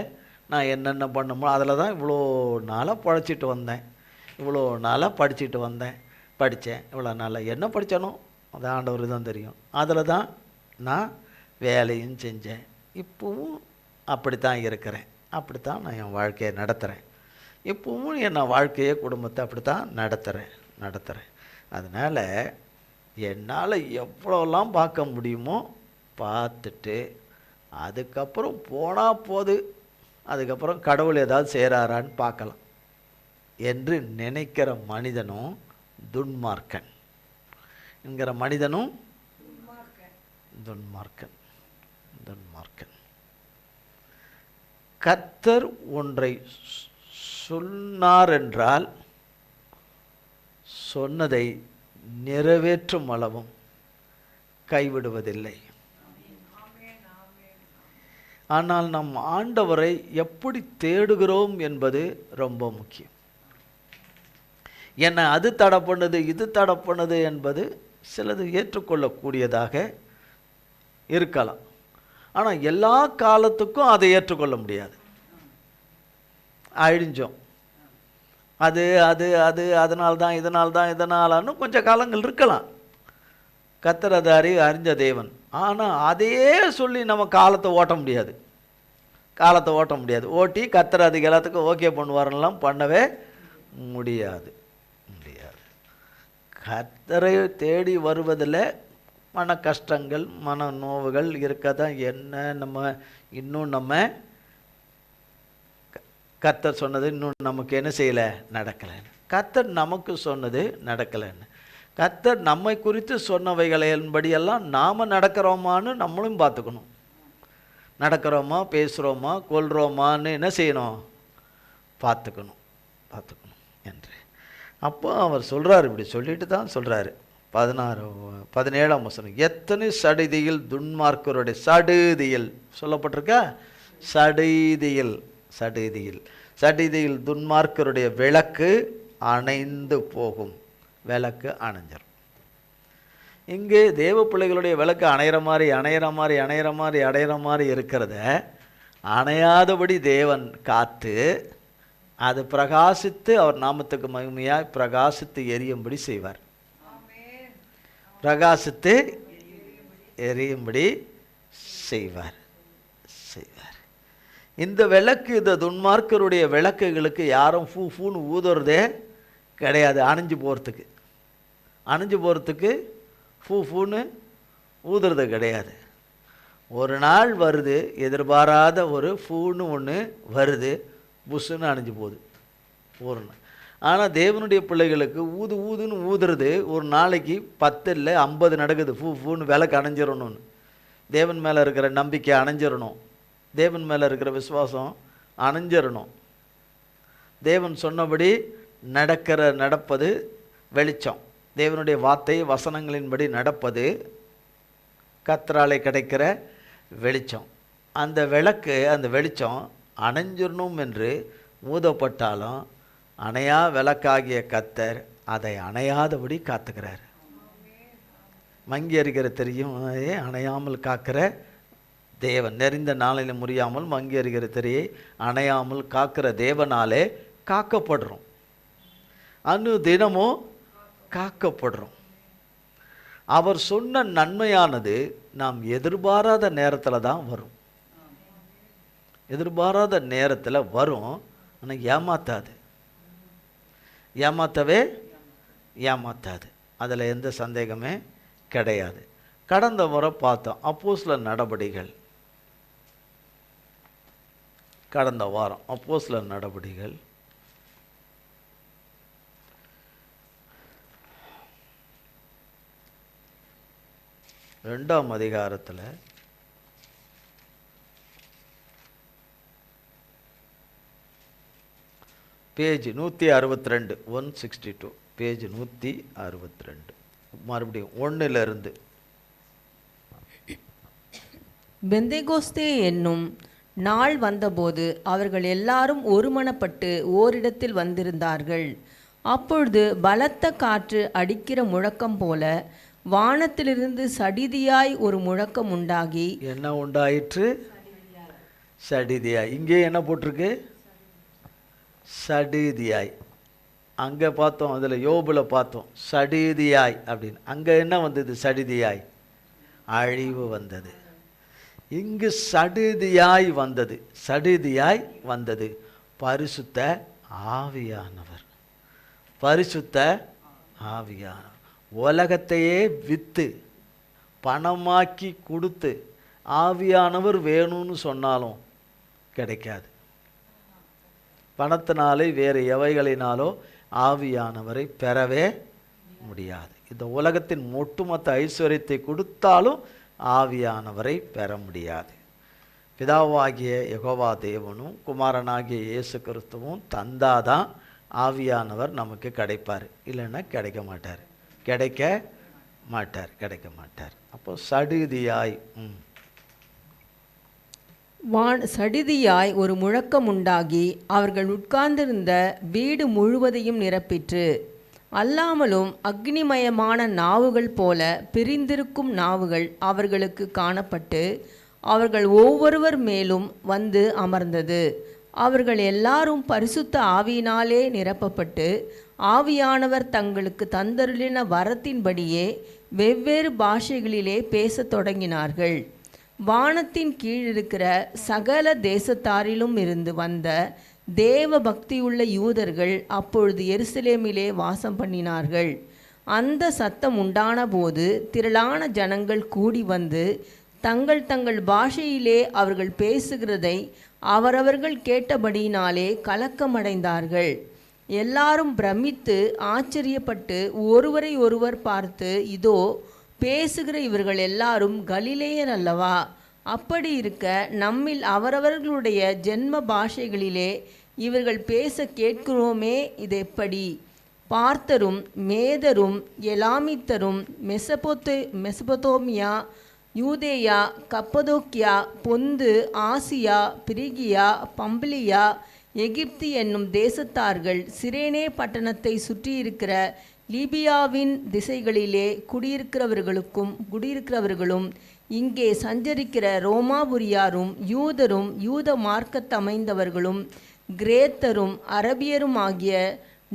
[SPEAKER 1] நான் என்னென்ன பண்ணுமோ அதில் தான் இவ்வளோ நாளாக பழைச்சிட்டு வந்தேன், இவ்வளோ நாளாக படிச்சுட்டு படித்தேன். இவ்வளோ நாளாக என்ன படித்தானோ அது ஆண்டவர் தான் தெரியும். அதில் தான் நான் வேலையும் செஞ்சேன். இப்போவும் அப்படித்தான் இருக்கிறேன், அப்படித்தான் நான் என் வாழ்க்கையை நடத்துகிறேன். இப்போவும் என் வாழ்க்கையை குடும்பத்தை அப்படித்தான் நடத்துகிறேன். அதனால் என்னால் எவ்வளோலாம் பார்க்க முடியுமோ பார்த்துட்டு அதுக்கப்புறம் போனால் போது, அதுக்கப்புறம் கடவுள் ஏதாவது செய்கிறாரான்னு பார்க்கலாம் என்று நினைக்கிற மனிதனும் துன்மார்க்கன் என்கிற மனிதனும் துன்மார்க்கன். கர்த்தர் ஒன்றை சொன்னார் என்றால் சொன்னதை நிறைவேற்றும் அளவும் கைவிடுவதில்லை. ஆனால் நம் ஆண்டவரை எப்படி தேடுகிறோம் என்பது ரொம்ப முக்கியம். என்ன அது தடை பண்ணுது, இது தடை பண்ணுது என்பது சிலது ஏற்றுக்கொள்ளக்கூடியதாக இருக்கலாம். ஆனால் எல்லா காலத்துக்கும் அதை ஏற்றுக்கொள்ள முடியாது. அழிஞ்சோம், அது அது அது அதனால்தான் இதனால்னு கொஞ்சம் காலங்கள் இருக்கலாம். கர்த்தர் அதை அறிஞ்ச தேவன். ஆனால் அதையே சொல்லி நம்ம காலத்தை ஓட்ட முடியாது. ஓட்டி கர்த்தர் அதுக்கு எல்லாத்துக்கும் ஓகே பண்ணுவாரெல்லாம் பண்ணவே முடியாது. கர்த்தரை தேடி வருவதில் மன கஷ்டங்கள், மன நோவுகள் இருக்க தான். என்ன நம்ம கர்த்தர் சொன்னது இன்னும் நமக்கு என்ன செய்யலை, நடக்கலைன்னு. கர்த்தர் நமக்கு சொன்னது நடக்கலைன்னு. கர்த்தர் நம்மை குறித்து சொன்னவைகளின்படியெல்லாம் நாம் நடக்கிறோமான்னு நம்மளும் பார்த்துக்கணும். நடக்கிறோமா, பேசுகிறோமா, கொள்கிறோமான்னு என்ன செய்யணும், பார்த்துக்கணும் என்று. அப்போ அவர் சொல்கிறார், இப்படி சொல்லிட்டு தான் சொல்கிறாரு. 17ஆம் வசனம், எத்தனை சடிதியில் துன்மார்க்கருடைய சடுதியில் சொல்லப்பட்டிருக்கா, சடிதியில் துன்மார்க்கருடைய விளக்கு அணைந்து போகும் விளக்கு அணைஞ்சிரும். இங்கே தேவ பிள்ளைகளுடைய விளக்கு அணையிற மாதிரி இருக்கிறத அணையாதபடி தேவன் காத்து அது பிரகாசித்து அவர் நாமத்துக்கு மகிமையாய் பிரகாசித்து எரியும்படி செய்வார். பிரகாசித்து எரியும்படி செய்வார். இந்த விளக்கு, இந்த துன்மார்க்கருடைய விளக்குகளுக்கு யாரும் ஃபூன்னு ஊதுறதே கிடையாது. அணைஞ்சு போகிறதுக்கு ஃபூன்னு ஊதுறது கிடையாது. ஒரு நாள் வருது, எதிர்பாராத ஒரு ஃபூன்னு ஒன்று வருது, புஷ்ஷுன்னு அணைஞ்சு போகுது ஒரு நாள். ஆனால் தேவனுடைய பிள்ளைகளுக்கு ஊதுன்னு ஊதுறது ஒரு நாளைக்கு 10 இல்லை 50 நடக்குது. ஃபூன்னு விளக்கு அணைஞ்சிடணும்னு. தேவன் மேலே இருக்கிற நம்பிக்கை அணைஞ்சிடணும், தேவன் மேலே இருக்கிற விசுவாசம் அணைஞ்சிடணும். தேவன் சொன்னபடி நடப்பது வெளிச்சம். தேவனுடைய வார்த்தை வசனங்களின்படி நடப்பது கர்த்தராலே கிடைக்கிற வெளிச்சம். அந்த விளக்கு, அந்த வெளிச்சம் அணைஞ்சிடணும் என்று ஊதப்பட்டாலும் அணையா விளக்காகிய கர்த்தர் அதை அணையாதபடி காத்துக்கிறார். மங்கி அறிகிற தெரியும் அணையாமல் காக்கிற தேவன். நெறிந்த நாளில் முறியாமல் மங்கி அறிகிற திரையை அணையாமல் காக்கிற தேவனாலே காக்கப்படுறோம். தினமும் காக்கப்படுறோம். அவர் சொன்ன நன்மையானது நாம் எதிர்பாராத நேரத்தில் தான் வரும். எதிர்பாராத நேரத்தில் வரும். ஆனால் ஏமாத்தாது. அதில் எந்த சந்தேகமே கிடையாது. கடந்த முறை பார்த்தோம் அப்போஸ்தலர் நடபடிகள். கடந்த வாரம் அப்போஸ்தலர் நடபடிகள் 2ஆம் அதிகாரத்தில் பேஜ் 162, 162, பேஜ் 162, மறுபடியும் 1லிருந்து.
[SPEAKER 2] பெந்தேகோஸ்தே என்னும் நாள் வந்தபோது அவர்கள் எல்லாரும் ஒருமனப்பட்டு ஓரிடத்தில் வந்திருந்தார்கள். அப்பொழுது பலத்த காற்று அடிக்கிற முழக்கம் போல வானத்திலிருந்து சடிதியாய் ஒரு முழக்கம் உண்டாகி.
[SPEAKER 1] என்ன உண்டாயிற்று? சடிதியாய். இங்கே என்ன போட்டிருக்கு? சடிதியாய். அங்கே பார்த்தோம், அதில் யோபுல பார்த்தோம் சடிதியாய் அப்படின்னு. அங்கே என்ன வந்தது? சடிதியாய், அழிவு வந்தது. இங்கு சடிதியாய் வந்தது பரிசுத்த ஆவியானவர். உலகத்தையே விற்று பணமாக்கி கொடுத்து ஆவியானவர் வேணும்னு சொன்னாலும் கிடைக்காது. பணத்தினாலே வேறு எவைகளினாலோ ஆவியானவரை பெறவே முடியாது. இந்த உலகத்தின் ஒட்டுமொத்த ஐஸ்வர்யத்தை கொடுத்தாலும் ஆவியானவரை பெற முடியாது. பிதாவாகிய யெகோவா தேவனும் குமாரனாகிய இயேசு கிறிஸ்துவும் தந்தாதான் ஆவியானவர் நமக்கு கிடைப்பார். இல்லைன்னா கிடைக்க மாட்டார். அப்போ
[SPEAKER 2] சடிதியாய் ஒரு முழக்கம் உண்டாகி அவர்கள் உட்கார்ந்திருந்த வீடு முழுவதையும் நிரப்பிற்று. அல்லாமலும் அக்னிமயமான நாவுகள் போல பிரிந்திருக்கும் நாவுகள் அவர்களுக்கு காணப்பட்டு அவர்கள் ஒவ்வொருவர் மேலும் வந்து அமர்ந்தது. அவர்கள் எல்லாரும் பரிசுத்த ஆவியினாலே நிரப்பப்பட்டு ஆவியானவர் தங்களுக்கு தந்தருளின வரத்தின்படியே வெவ்வேறு பாஷைகளிலே பேசத் தொடங்கினார்கள். வானத்தின் கீழிருக்கிற சகல தேசத்தாரிலும் இருந்து வந்த தேவ பக்தியுள்ள யூதர்கள் அப்பொழுது எருசலேமிலே வாசம் பண்ணினார்கள். அந்த சத்தம் உண்டான போது திரளான ஜனங்கள் கூடி வந்து தங்கள் பாஷையிலே அவர்கள் பேசுகிறதை அவரவர்கள் கேட்டபடியினாலே கலக்கமடைந்தார்கள். எல்லாரும் பிரமித்து ஆச்சரியப்பட்டு ஒருவரை ஒருவர் பார்த்து, இதோ பேசுகிற இவர்கள் எல்லாரும் கலிலேயர் அல்லவா? அப்படி இருக்க நம்மில் அவரவர்களுடைய ஜென்ம பாஷைகளிலே இவர்கள் பேச கேட்கிறோமே, இது எப்படி? பார்த்தரும் மேதரும் எலாமித்தரும் மெசபொத்தோமியா, யூதேயா, கப்பதோக்கியா, பொந்து, ஆசியா, பிரிகியா, பம்பிலியா, எகிப்து என்னும் தேசத்தார்கள், சிரேனே பட்டணத்தை சுற்றியிருக்கிற லீபியாவின் திசைகளிலே குடியிருக்கிறவர்களும் இங்கே சஞ்சரிக்கிற ரோமாபுரியாரும் யூதரும் யூத மார்க்கத்தமைந்தவர்களும் கிரேத்தரும் அரபியரும் ஆகிய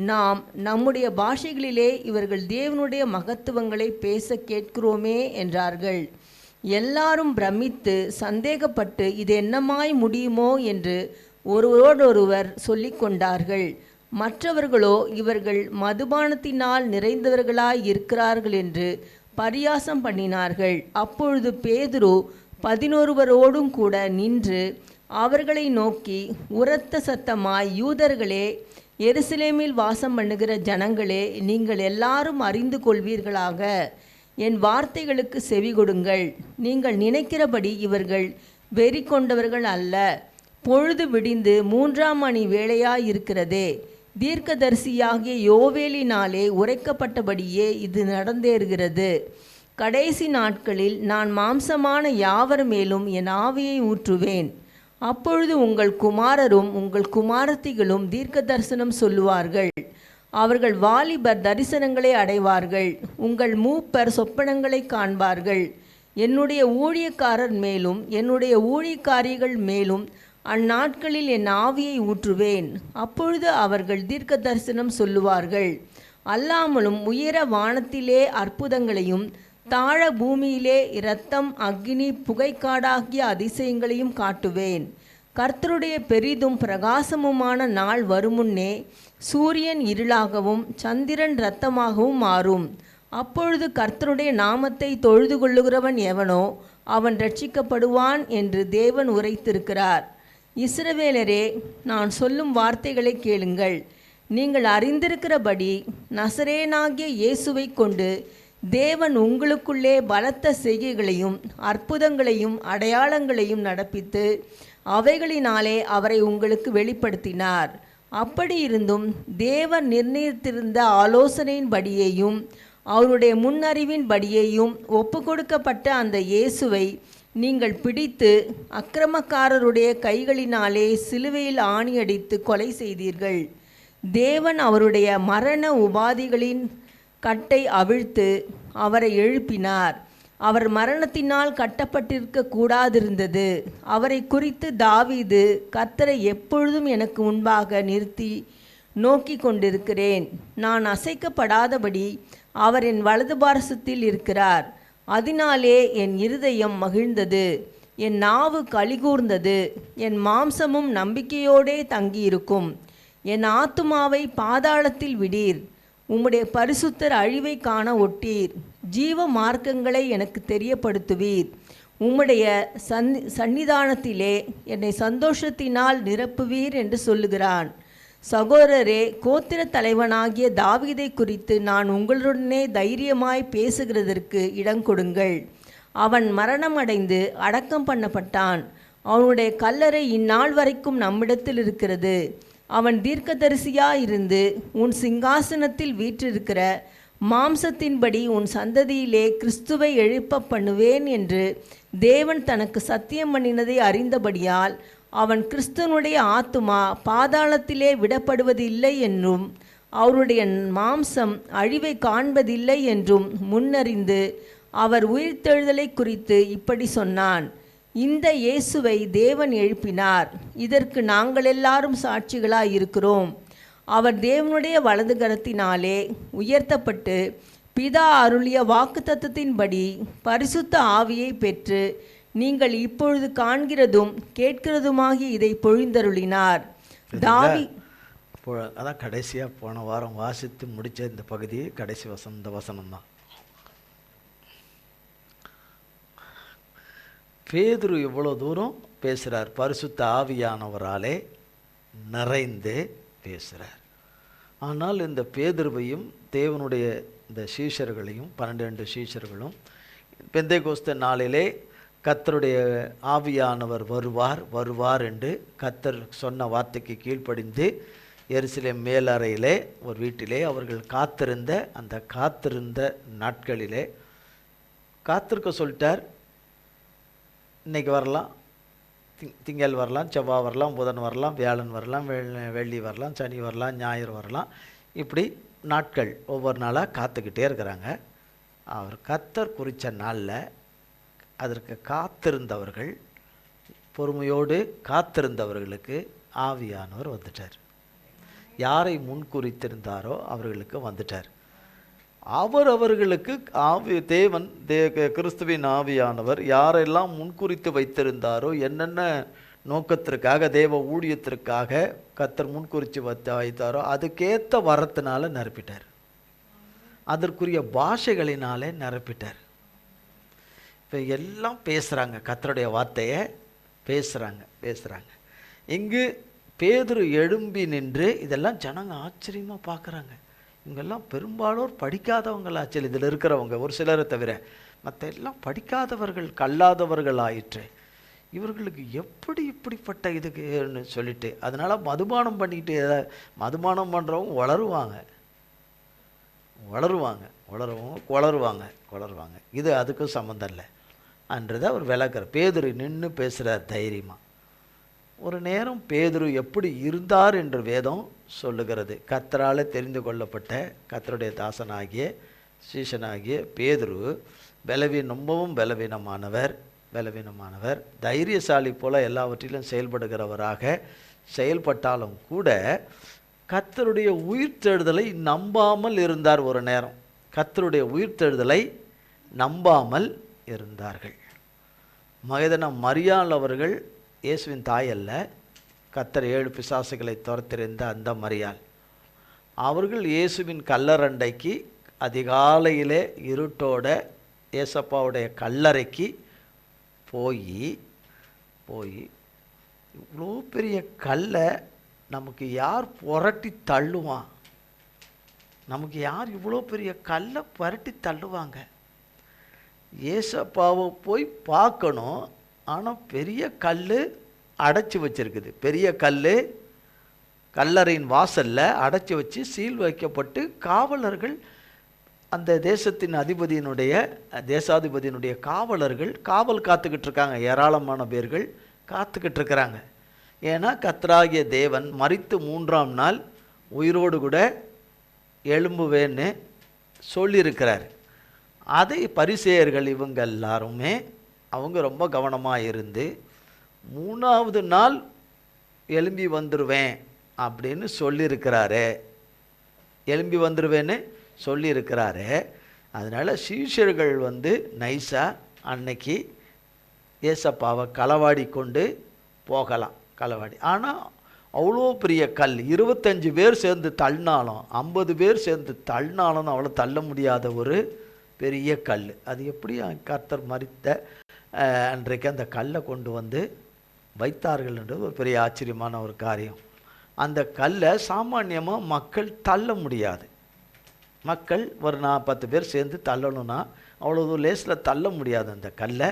[SPEAKER 2] நாம் நம்முடைய பாஷைகளிலே இவர்கள் தேவனுடைய மகத்துவங்களை பேச கேட்கிறோமே என்றார்கள். எல்லாரும் பிரமித்து சந்தேகப்பட்டு இது என்னமாய் முடியுமோ என்று ஒருவரோடொருவர் சொல்லிக்கொண்டார்கள். மற்றவர்களோ இவர்கள் மதுபானத்தினால் நிறைந்தவர்களாய் இருக்கிறார்கள் என்று பரியாசம் பண்ணினார்கள். அப்பொழுது பேதுரு 11 கூட நின்று அவர்களை நோக்கி உரத்த சத்தமாய், யூதர்களே, எருசலேமில் வாசம் பண்ணுகிற ஜனங்களே, நீங்கள் எல்லாரும் அறிந்து கொள்வீர்களாக, என் வார்த்தைகளுக்கு செவி கொடுங்கள். நீங்கள் நினைக்கிறபடி இவர்கள் வெறி கொண்டவர்கள் அல்ல. பொழுது விடிந்து 3ஆம் மணி வேளையாயிருக்கிறதே. தீர்க்கதரிசியாகிய யோவேலினாலே உரைக்கப்பட்டபடியே இது நடந்தேறுகிறது. கடைசி நாட்களில் நான் மாம்சமான யாவர் மேலும் என் ஆவியை ஊற்றுவேன். அப்பொழுது உங்கள் குமாரரும் உங்கள் குமாரத்திகளும் தீர்க்க தரிசனம் சொல்லுவார்கள். அவர்கள் வாலிபர் தரிசனங்களை அடைவார்கள். உங்கள் மூப்பர் சொப்பனங்களை காண்பார்கள். என்னுடைய ஊழியக்காரர் மேலும் என்னுடைய ஊழியக்காரிகள் மேலும் அந்நாட்களில் என் ஆவியை ஊற்றுவேன். அப்பொழுது அவர்கள் தீர்க்க தரிசனம் சொல்லுவார்கள். அல்லாமலும் உயர வானத்திலே அற்புதங்களையும் தாழ பூமியிலே இரத்தம், அக்கினி, புகைக்காடாகிய அதிசயங்களையும் காட்டுவேன். கர்த்தருடைய பெரிதும் பிரகாசமுமான நாள் வருமுன்னே சூரியன் இருளாகவும் சந்திரன் இரத்தமாகவும் மாறும். அப்பொழுது கர்த்தருடைய நாமத்தை தொழுது கொள்ளுகிறவன் எவனோ அவன் ரட்சிக்கப்படுவான் என்று தேவன் உரைத்திருக்கிறார். இஸ்ரவேலரே, நான் சொல்லும் வார்த்தைகளை கேளுங்கள். நீங்கள் அறிந்திருக்கிறபடி நசரேனாகிய இயேசுவை கொண்டு தேவன் உங்களுக்குள்ளே பலத்த செய்கைகளையும் அற்புதங்களையும் அடையாளங்களையும் நடப்பித்து அவைகளினாலே அவரை உங்களுக்கு வெளிப்படுத்தினார். அப்படி இருந்தும் தேவன் நிர்ணயித்திருந்த ஆலோசனையின்படியேயும் அவருடைய முன்னறிவின்படியேயும் ஒப்பு கொடுக்கப்பட்ட அந்த இயேசுவை நீங்கள் பிடித்து அக்கிரமக்காரருடைய கைகளினாலே சிலுவையில் ஆணியடித்து கொலை செய்தீர்கள். தேவன் அவருடைய மரண உபாதிகளின் கட்டை அவிழ்த்து அவரை எழுப்பினார். அவர் மரணத்தினால் கட்டப்பட்டிருக்க கூடாதிருந்தது. அவரை குறித்து தாவீது, கர்த்தரை எப்பொழுதும் எனக்கு முன்பாக நிறுத்தி நோக்கி கொண்டிருக்கிறேன். நான் அசைக்கப்படாதபடி அவர் என் வலது பார்சத்தில் இருக்கிறார். அதனாலே என் இருதயம் மகிழ்ந்தது, என் நாவு களிகூர்ந்தது, என் மாம்சமும் நம்பிக்கையோடே தங்கியிருக்கும். என் ஆத்துமாவை பாதாளத்தில் விடீர். உம்முடைய பரிசுத்தர் அழிவை காண ஒட்டீர். ஜீவ மார்க்கங்களை எனக்கு தெரியப்படுத்துவீர். உம்முடைய சந்நிதானத்திலே என்னை சந்தோஷத்தினால் நிரப்புவீர் என்று சொல்லுகிறான். சகோதரரே, கோத்திர தலைவனாகிய தாவீதை குறித்து நான் உங்களுடனே தைரியமாய் பேசுகிறதற்கு இடங்கொடுங்கள். அவன் மரணமடைந்து அடக்கம் பண்ணப்பட்டான். அவனுடைய கல்லறை இந்நாள் வரைக்கும் நம்மிடத்தில் இருக்கிறது. அவன் தீர்க்கதரிசியாயிருந்து உன் சிங்காசனத்தில் வீற்றிருக்கிற மாம்சத்தின்படி உன் சந்ததியிலே கிறிஸ்துவை எழுப்ப பண்ணுவேன் என்று தேவன் தனக்கு சத்தியம் பண்ணினதை அறிந்தபடியால் அவன் கிறிஸ்துவனுடைய ஆத்துமா பாதாளத்திலே விடப்படுவதில்லை என்றும் அவருடைய மாம்சம் அழிவை காண்பதில்லை என்றும் முன்னறிந்து அவர் உயிர்த்தெழுதலை குறித்து இப்படி சொன்னான். இந்த இயேசுவை தேவன் எழுப்பினார். இதற்கு நாங்கள் எல்லாரும் சாட்சிகளாய் இருக்கிறோம். அவர் தேவனுடைய வலது கரத்தினாலே உயர்த்தப்பட்டு பிதா அருளிய வாக்குத்தத்தத்தின்படி பரிசுத்த ஆவியை பெற்று நீங்கள் இப்பொழுது காண்கிறதும் கேட்கிறதுமாகி இதை பொழிந்தருளினார்.
[SPEAKER 1] அதான் கடைசியாக போன வாரம் வாசித்து முடித்த இந்த பகுதி கடைசி வசனம், இந்த வசனம்தான். பேதுரு இவ்வளோ தூரம் பேசுகிறார். பரிசுத்த ஆவியானவராலே நிறைந்து பேசுகிறார். ஆனால் இந்த பேதுருவையும் தேவனுடைய இந்த சீஷர்களையும் 12 சீஷர்களும் பெந்தேகோஸ்தே நாளிலே கர்த்தருடைய ஆவியானவர் வருவார் என்று கர்த்தர் சொன்ன வார்த்தைக்கு கீழ்ப்படிந்து எருசலேம் மேலறையிலே ஒரு வீட்டிலே அவர்கள் காத்திருந்த நாட்களிலே காத்திருக்க சொல்லிட்டார். இன்றைக்கி வரலாம், திங்கள் வரலாம், செவ்வாய் வரலாம், புதன் வரலாம், வியாழன் வரலாம், வெள்ளி வரலாம், சனி வரலாம், ஞாயிறு வரலாம். இப்படி நாட்கள் ஒவ்வொரு நாளாக காத்துக்கிட்டே இருக்கிறாங்க. அவர் கர்த்தர் குறித்த நாளில் அதற்கு காத்திருந்தவர்கள், பொறுமையோடு காத்திருந்தவர்களுக்கு ஆவியானவர் வந்துட்டார். யாரை முன்குறித்திருந்தாரோ அவர்களுக்கு வந்துட்டார். அவர்களுக்கு தேவன் கிறிஸ்துவின் ஆவியானவர் யாரெல்லாம் முன்குறித்து வைத்திருந்தாரோ, என்னென்ன நோக்கத்திற்காக, தேவ ஊழியத்திற்காக கர்த்தர் முன்குறித்து வைத்தாரோ அதுக்கேற்ற வரத்தினால நிரப்பிட்டார். அதற்குரிய பாஷைகளினாலே நிரப்பிட்டார். இப்போ எல்லாம் பேசுகிறாங்க, கர்த்தருடைய வார்த்தையை பேசுகிறாங்க. இங்கு பேதுரு எழும்பி நின்று, இதெல்லாம் ஜனங்க ஆச்சரியமாக பார்க்குறாங்க. இவங்கெல்லாம் பெரும்பாலோர் படிக்காதவங்களாச்சு, இதில் இருக்கிறவங்க ஒரு சிலரை தவிர மற்ற எல்லாம் படிக்காதவர்கள், கல்லாதவர்கள் ஆயிற்று. இவர்களுக்கு எப்படி இப்படிப்பட்ட இதுக்குன்னு சொல்லிட்டு, அதனால் மதுபானம் பண்ணிக்கிட்டு, மதுபானம் பண்ணுறவங்க வளருவாங்க. இது அதுக்கும் சம்மந்தம் இல்லை அன்றதை அவர் விளக்குற. பேதுரு நின்று பேசுகிறார் தைரியமாக. ஒரு நேரம் பேதுரு எப்படி இருந்தார் என்று வேதம் சொல்லுகிறது. கர்த்தரால் தெரிந்து கொள்ளப்பட்ட கர்த்தருடைய தாசனாகிய சீஷனாகிய பேதுரு ரொம்பவும் பலவீனமானவர். தைரியசாலி போல எல்லாவற்றிலும் செயல்படுகிறவராக செயல்பட்டாலும் கூட கர்த்தருடைய உயிர்த்தெழுதலை நம்பாமல் இருந்தார். ஒரு நேரம் கர்த்தருடைய உயிர்த்தெழுதலை நம்பாமல் இருந்தார்கள். மகதனா மரியாள் அவர்கள் இயேசுவின் தாய் அல்ல, கர்த்தர் 7 பிசாசுகளை துரத்திருந்த அந்த மரியாள் அவர்கள் இயேசுவின் கல்லறண்டைக்கு அதிகாலையிலே இருட்டோட ஏசப்பாவுடைய கல்லறைக்கு போய் இவ்வளோ பெரிய கல்லை நமக்கு யார் புரட்டி தள்ளுவான்? நமக்கு யார் இவ்வளோ பெரிய கல்லை புரட்டி தள்ளுவாங்க? ஏசப்பாவை போய் பார்க்கணும். ஆனால் பெரிய கல் அடைச்சி வச்சிருக்குது. பெரிய கல் கல்லறையின் வாசலில் அடைச்சி வச்சு சீல் வைக்கப்பட்டு காவலர்கள், அந்த தேசாதிபதியினுடைய காவலர்கள் காவல் காத்துக்கிட்டு இருக்காங்க. ஏராளமான பேர்கள் காத்துக்கிட்டு இருக்கிறாங்க. ஏன்னா கர்த்தராகிய தேவன் மரித்து 3ஆம் நாள் உயிரோடு கூட எழும்புவேன்னு சொல்லியிருக்கிறார். அதை பரிசேயர்கள் இவங்க எல்லாருமே அவங்க ரொம்ப கவனமாக இருந்து 3ஆவது நாள் எழும்பி வந்துடுவேன் அப்படின்னு சொல்லியிருக்கிறாரு. அதனால் சீஷர்கள் நைஸாக அன்னைக்கு ஏசப்பாவை களவாடி கொண்டு போகலாம். ஆனால் அவ்வளோ பெரிய கல் 25 பேர் சேர்ந்து தள்ளினாலும் 50 பேர் சேர்ந்து தள்ளினாலும் அவ்வளோ தள்ள முடியாத ஒரு பெரிய கல். அது எப்படி கர்த்தர் மரித்த அன்றைக்கு அந்த கல்லை கொண்டு வைத்தார்கள்ன்றது ஒரு பெரிய ஆச்சரியமான ஒரு காரியம். அந்த கல்லை சாமானியமாக மக்கள் தள்ள முடியாது. மக்கள் ஒரு 10 பேர் சேர்ந்து தள்ளணும்னா அவ்வளோ லேஸில் தள்ள முடியாது. அந்த கல்லை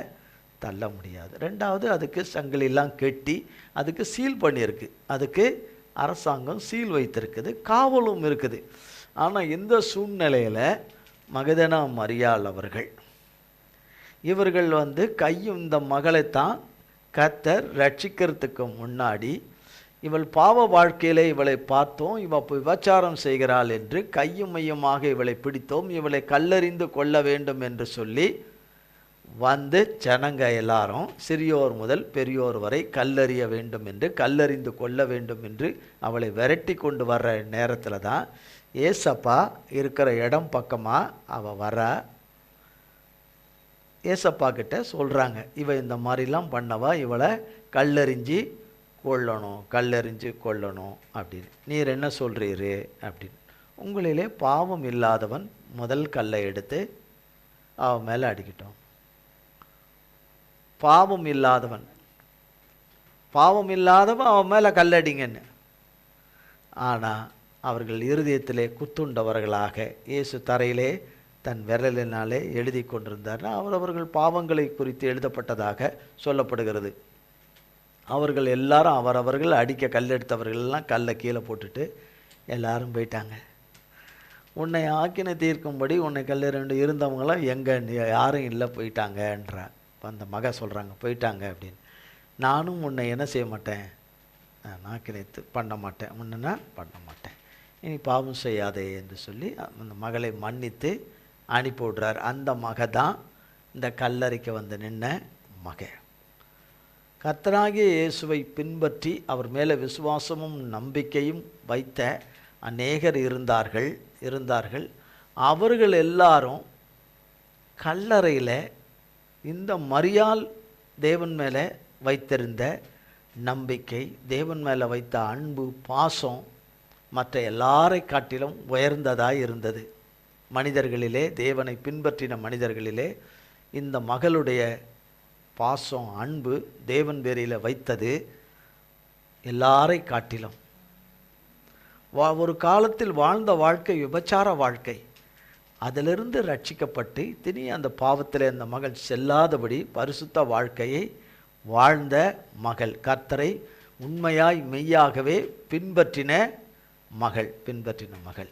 [SPEAKER 1] தள்ள முடியாது. ரெண்டாவது, அதுக்கு சங்கிலெல்லாம் கெட்டி அதுக்கு சீல் பண்ணியிருக்கு. அதுக்கு அரசாங்கம் சீல் வைத்திருக்குது, காவலும் இருக்குது. ஆனால் இந்த சூழ்நிலையில் மகதனா மரியாள் அவர்கள் இவர்கள் கையும் இந்த மகளைத்தான் கர்த்தர் ரட்சிக்கிறதுக்கு முன்னாடி, இவள் பாவ வாழ்க்கையிலே இவளை பார்த்தோம், இவள் விபச்சாரம் செய்கிறாள் என்று கையும் மையமாக இவளை பிடித்தோம், இவளை கல்லறிந்து கொள்ள வேண்டும் என்று சொல்லி ஜனங்க எல்லாரும் சிறியோர் முதல் பெரியோர் வரை கல்லறிந்து கொள்ள வேண்டும் என்று அவளை விரட்டி கொண்டு வர்ற நேரத்தில் தான் ஏசப்பா இருக்கிற இடம் பக்கமாக அவள் வர ஏசப்பா கிட்ட சொல்கிறாங்க, இவ இந்த மாதிரிலாம் பண்ணவா, இவளை கல்லறிஞ்சு கொள்ளணும் அப்படின்னு நீர் என்ன சொல்கிறீரு அப்படின்னு. உங்களிலே பாவம் இல்லாதவன் முதல் கல்லை எடுத்து அவன் மேலே அடிக்கட்டும். பாவம் இல்லாதவன் அவன் மேலே கல்லடிங்கன்னு. ஆனால் அவர்கள் இருதயத்திலே குத்துண்டவர்களாக இயேசு தரையிலே தன் விரலினாலே எழுதி கொண்டிருந்தார்னா அவர்கள் பாவங்களை குறித்து எழுதப்பட்டதாக சொல்லப்படுகிறது. அவர்கள் எல்லாரும் அவரவர்கள் அடிக்க கல்லெடுத்தவர்கள்லாம் கல்லை கீழே போட்டுட்டு எல்லாரும் போயிட்டாங்க. உன்னை ஆக்கினை தீர்க்கும்படி உன்னை கல்லெறிந்து இருந்தவங்களாம் எங்கே யாரும் இல்லை போயிட்டாங்கன்றா. அந்த மக சொல்கிறாங்க போயிட்டாங்க அப்படின்னு. நானும் உன்னை என்ன செய்ய மாட்டேன், நான் ஆக்கினை பண்ண மாட்டேன், முன்னா பண்ண மாட்டேன். இனி பாவம் செய்யாதே என்று சொல்லி அந்த மகளை மன்னித்து அனுப்பி விடுறார். அந்த மக தான் இந்த கல்லறைக்கு வந்து நின்ன மக. கர்த்தராகிய இயேசுவை பின்பற்றி அவர் மேலே விசுவாசமும் நம்பிக்கையும் வைத்த அநேகர் இருந்தார்கள். அவர்கள் எல்லாரும் கல்லறையில் இந்த மரியாள் தேவன் மேலே வைத்திருந்த நம்பிக்கை, தேவன் மேலே வைத்த அன்பு, பாசம் மற்ற எல்லாரை காட்டிலும் உயர்ந்ததாய் இருந்தது. மனிதர்களிலே, தேவனை பின்பற்றின மனிதர்களிலே இந்த மகளுடைய பாசம், அன்பு தேவன் பேரில் வைத்தது எல்லாரை காட்டிலும். ஒரு காலத்தில் வாழ்ந்த வாழ்க்கை விபச்சார வாழ்க்கை, அதிலிருந்து ரட்சிக்கப்பட்டு தினி அந்த பாவத்தில் அந்த மகள் செல்லாதபடி பரிசுத்த வாழ்க்கையை வாழ்ந்த மகள், கர்த்தரை உண்மையாய் மெய்யாகவே பின்பற்றின மகள்.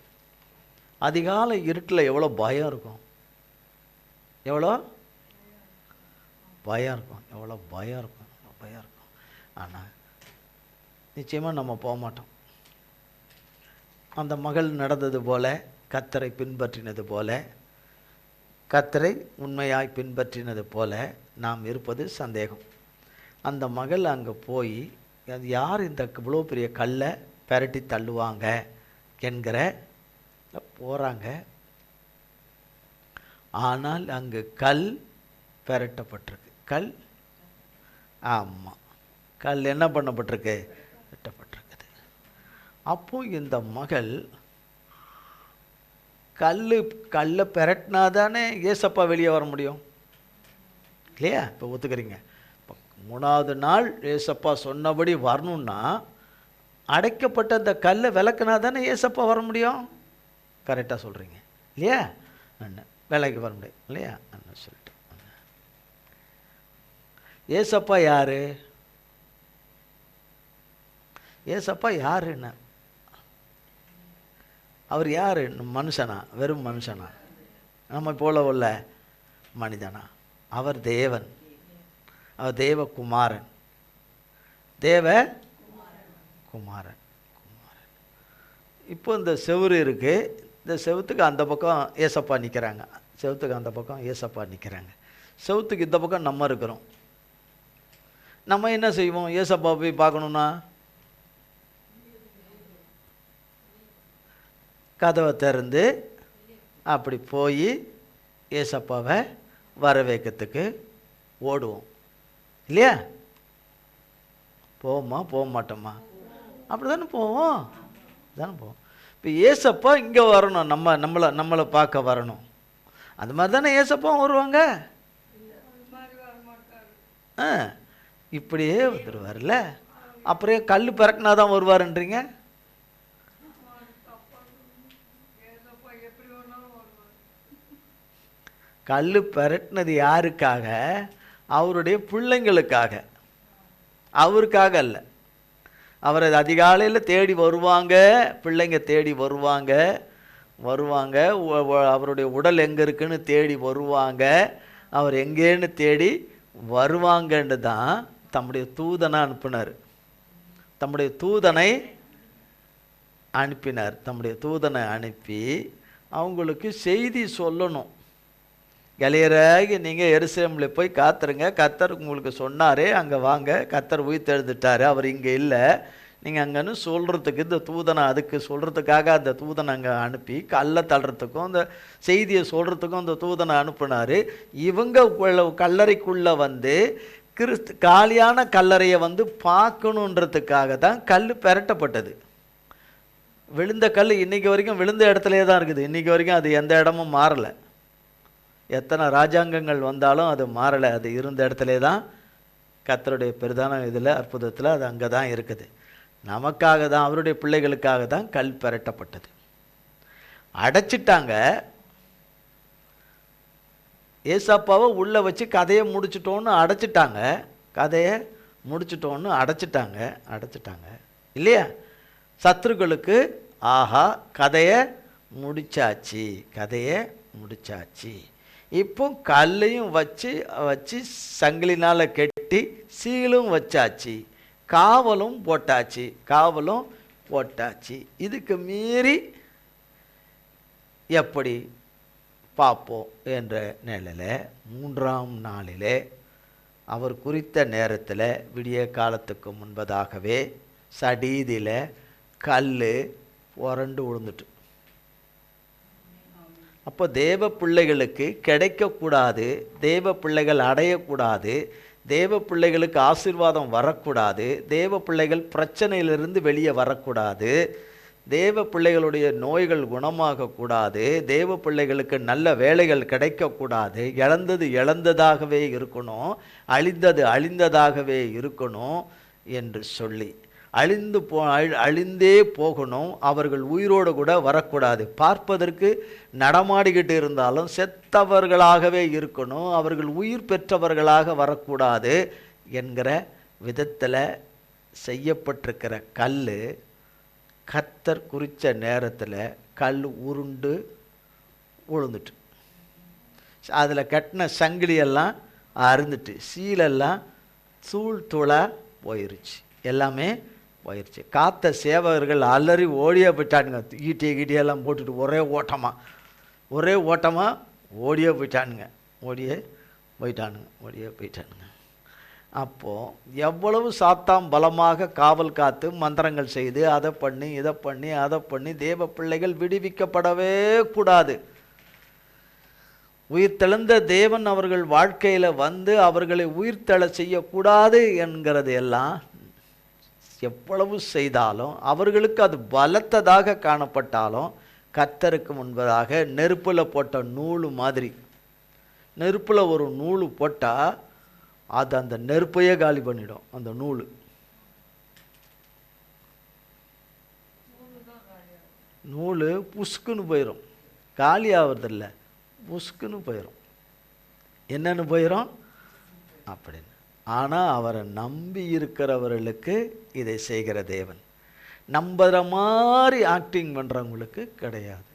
[SPEAKER 1] அதிகாலை இருட்டில் எவ்வளோ பயம் இருக்கும், எவ்வளோ பயம் இருக்கும். ஆனால் நிச்சயமாக நம்ம போக மாட்டோம். அந்த மகள் நடந்தது போல, கர்த்தரை பின்பற்றினது போல, கர்த்தரை உண்மையாய் பின்பற்றினது போல நாம் இருப்பது சந்தேகம். அந்த மகள் அங்கே போய் அது யார் இந்த இவ்வளோ பெரிய கல்லை பெரட்டி தள்ளுவாங்க என்கிற போகிறாங்க. ஆனால் அங்கு கல் பெரட்டப்பட்டிருக்கு. கல் என்ன பண்ணப்பட்டிருக்கு? வெட்டப்பட்டிருக்குது. அப்போ இந்த மகள் கல்லை பெரட்டினாதானே ஏசப்பா வெளியே வர முடியும் இல்லையா? இப்போ ஒத்துக்கிறீங்க. இப்போ 3வது நாள் ஏசப்பா சொன்னபடி வரணும்னா அடைக்கப்பட்ட அந்த கல்லை விளக்குனா தானே ஏசப்பா வர முடியும். கரெக்டாக சொல்கிறீங்க இல்லையா? விலைக்கு வர முடியும் இல்லையா சொல்லிட்டு. ஏசப்பா யாரு? ஏசப்பா யாருன்னு, அவர் யார்? மனுஷனா? வெறும் மனுஷனா? நம்ம போல உள்ள மனிதனா? அவர் தேவன், அவர் தேவகுமாரன். இப்போ இந்த செவுரு இருக்குது, இந்த செவுத்துக்கு அந்த பக்கம் ஏசப்பா நிற்கிறாங்க, செவுத்துக்கு அந்த பக்கம் ஏசப்பா நிற்கிறாங்க. செவுத்துக்கு இந்த பக்கம் நம்ம இருக்கிறோம். நம்ம என்ன செய்வோம்? ஏசப்பா போய் பார்க்கணுன்னா கதவை திறந்து அப்படி போய் ஏசப்பாவை வரவேற்கிறதுக்கு ஓடுவோம் இல்லையா? போவோமா? போக மாட்டோமா? அப்படி தானே போவோம். இப்போ ஏசப்பா இங்கே வரணும், நம்மளை பார்க்க வரணும். அந்த மாதிரி தானே ஏசப்பாவும் வருவாங்க. இப்படியே வந்துடுவார்ல. அப்புறம் கல் பிறக்குனா தான் வருவாருன்றீங்க. கல் பெரட்டினது யாருக்காக? அவருடைய பிள்ளைங்களுக்காக, அவருக்காக அல்ல. அவர் அதிகாலையில் தேடி வருவாங்க, பிள்ளைங்க தேடி வருவாங்க. அவருடைய உடல் எங்கே இருக்குன்னு தேடி வருவாங்க. அவர் எங்கேன்னு தேடி வருவாங்கன்னு தான் தம்முடைய தூதனை அனுப்பினார். தம்முடைய தூதனை அனுப்பி அவங்களுக்கு செய்தி சொல்லணும். கலியராகி நீங்கள் எருசலேமில் போய் காத்துருங்க, கர்த்தர் உங்களுக்கு சொன்னாரே, அங்கே வாங்க, கர்த்தர் உயிர்த்தெழுந்துட்டார், அவர் இங்கே இல்லை, நீங்கள் அங்கன்னு சொல்கிறதுக்கு இந்த தூதனை, அதுக்கு சொல்கிறதுக்காக அந்த தூதனை அங்கே அனுப்பி கல்லை தள்ளுறதுக்கும் அந்த செய்தியை சொல்கிறதுக்கும் அந்த தூதனை அனுப்புனார். இவங்க கல்லறைக்குள்ளே வந்து காலியான கல்லறையை வந்து பார்க்கணுன்றதுக்காக தான் கல் பெரட்டப்பட்டது. விழுந்த கல் இன்றைக்கி வரைக்கும் விழுந்த இடத்துலையே தான் இருக்குது. இன்றைக்கி வரைக்கும் அது எந்த இடமும் மாறலை. எத்தனை ராஜாங்கங்கள் வந்தாலும் அது மாறலை. அது இருந்த இடத்துல தான், கர்த்தருடைய பெரிதான இதில் அற்புதத்தில் அது அங்கே தான் இருக்குது. நமக்காக தான், அவருடைய பிள்ளைகளுக்காக தான் கல் பெரட்டப்பட்டது. அடைச்சிட்டாங்க. ஏசப்பாவை உள்ளே வச்சு கதையை முடிச்சிட்டோன்னு அடைச்சிட்டாங்க இல்லையா? சத்துருக்களுக்கு ஆஹா கதையை முடிச்சாச்சு. இப்போ கல்லையும் வச்சு சங்கிலினால் கட்டி சீலும் வச்சாச்சு, காவலும் போட்டாச்சு. காவலும் போட்டாச்சு. இதுக்கு மீறி எப்படி பார்ப்போம் என்ற நிலையில் 3ஆம் நாளிலே அவர் குறித்த நேரத்தில் விடிய காலத்துக்கு முன்பதாகவே சடீதியில் கல் புரண்டு விழுந்துட்டு. அப்போ தேவ பிள்ளைகளுக்கு கிடைக்கக்கூடாது, தேவ பிள்ளைகள் அடையக்கூடாது, தேவ பிள்ளைகளுக்கு ஆசீர்வாதம் வரக்கூடாது, தேவ பிள்ளைகள் பிரச்சனையிலிருந்து வெளியே வரக்கூடாது, தேவ பிள்ளைகளுடைய நோய்கள் குணமாகக்கூடாது, தேவ பிள்ளைகளுக்கு நல்ல வேலைகள் கிடைக்கக்கூடாது, இழந்தது இழந்ததாகவே இருக்கணும், அழிந்தது அழிந்ததாகவே இருக்கணும் என்று சொல்லி அழிந்தே போகணும், அவர்கள் உயிரோடு கூட வரக்கூடாது, பார்ப்பதற்கு நடமாடிக்கிட்டு இருந்தாலும் செத்தவர்களாகவே இருக்கணும், அவர்கள் உயிர் பெற்றவர்களாக வரக்கூடாது என்கிற விதத்தில் செய்யப்பட்டிருக்கிற கல் கர்த்தர் குறித்த நேரத்தில் கல் உருண்டு விழுந்துட்டு, அதில் கட்டின சங்கிலியெல்லாம் அறுந்துட்டு, சீலெல்லாம் தூள் தூளாக போயிருச்சு, எல்லாமே போயிடுச்சு. காத்த சேவகர்கள் அலறி ஓடியே போயிட்டானுங்க, ஈட்டியெல்லாம் போட்டுட்டு ஒரே ஓட்டமாக ஓடியே போயிட்டானுங்க. அப்போது எவ்வளவு சாத்தாம் பலமாக காவல் காத்து மந்திரங்கள் செய்து அதை பண்ணி தேவ பிள்ளைகள் விடுவிக்கப்படவே கூடாது. உயிர்த்தெழுந்த தேவன் அவர்கள் வாழ்க்கையில் வந்து அவர்களை உயிர்த்தெழ செய்யக்கூடாது என்கிறது எல்லாம் எவ்வளவு செய்தாலும், அவர்களுக்கு அது பலத்ததாக காணப்பட்டாலும், கர்த்தருக்கு முன்பதாக நெருப்பில் போட்ட நூல் மாதிரி, நெருப்பில் ஒரு நூல் போட்டால் அது அந்த நெருப்பையே காலி பண்ணிடும். அந்த நூல் புஷ்குன்னு போயிடும், காலி ஆகிறதில்ல, புஷ்குன்னு போயிடும். என்னன்னு போயிடும் அப்படின்னு. ஆனால் அவரை நம்பி இருக்கிறவர்களுக்கு இதை செய்கிற தேவன். நம்புகிற மாதிரி ஆக்டிங் பண்ணுறவங்களுக்கு கிடையாது,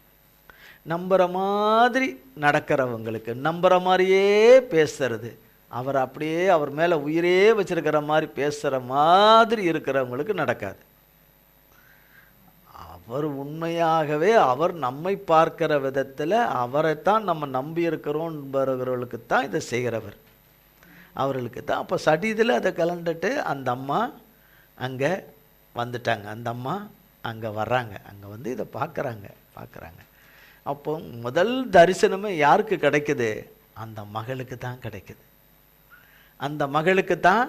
[SPEAKER 1] நம்புகிற மாதிரி நடக்கிறவங்களுக்கு, நம்புகிற மாதிரியே பேசுறது, அவர் அப்படியே அவர் மேலே உயிரே வச்சிருக்கிற மாதிரி பேசுகிற மாதிரி இருக்கிறவங்களுக்கு நடக்காது. அவர் உண்மையாகவே அவர் நம்மை பார்க்கிற விதத்தில் அவரைத்தான் நம்ம நம்பி இருக்கிறோம் என்பவர்களுக்கு தான் இதை செய்கிறவர், அவர்களுக்கு தான். அப்போ சடீதில் அதை கலந்துட்டு அந்த அம்மா அங்கே வந்துட்டாங்க, அந்த அம்மா அங்கே வர்றாங்க, அங்கே வந்து இதை பார்க்குறாங்க. அப்போ முதல் தரிசனமே யாருக்கு கிடைக்குது? அந்த மகளுக்கு தான் கிடைக்குது, அந்த மகளுக்கு தான்.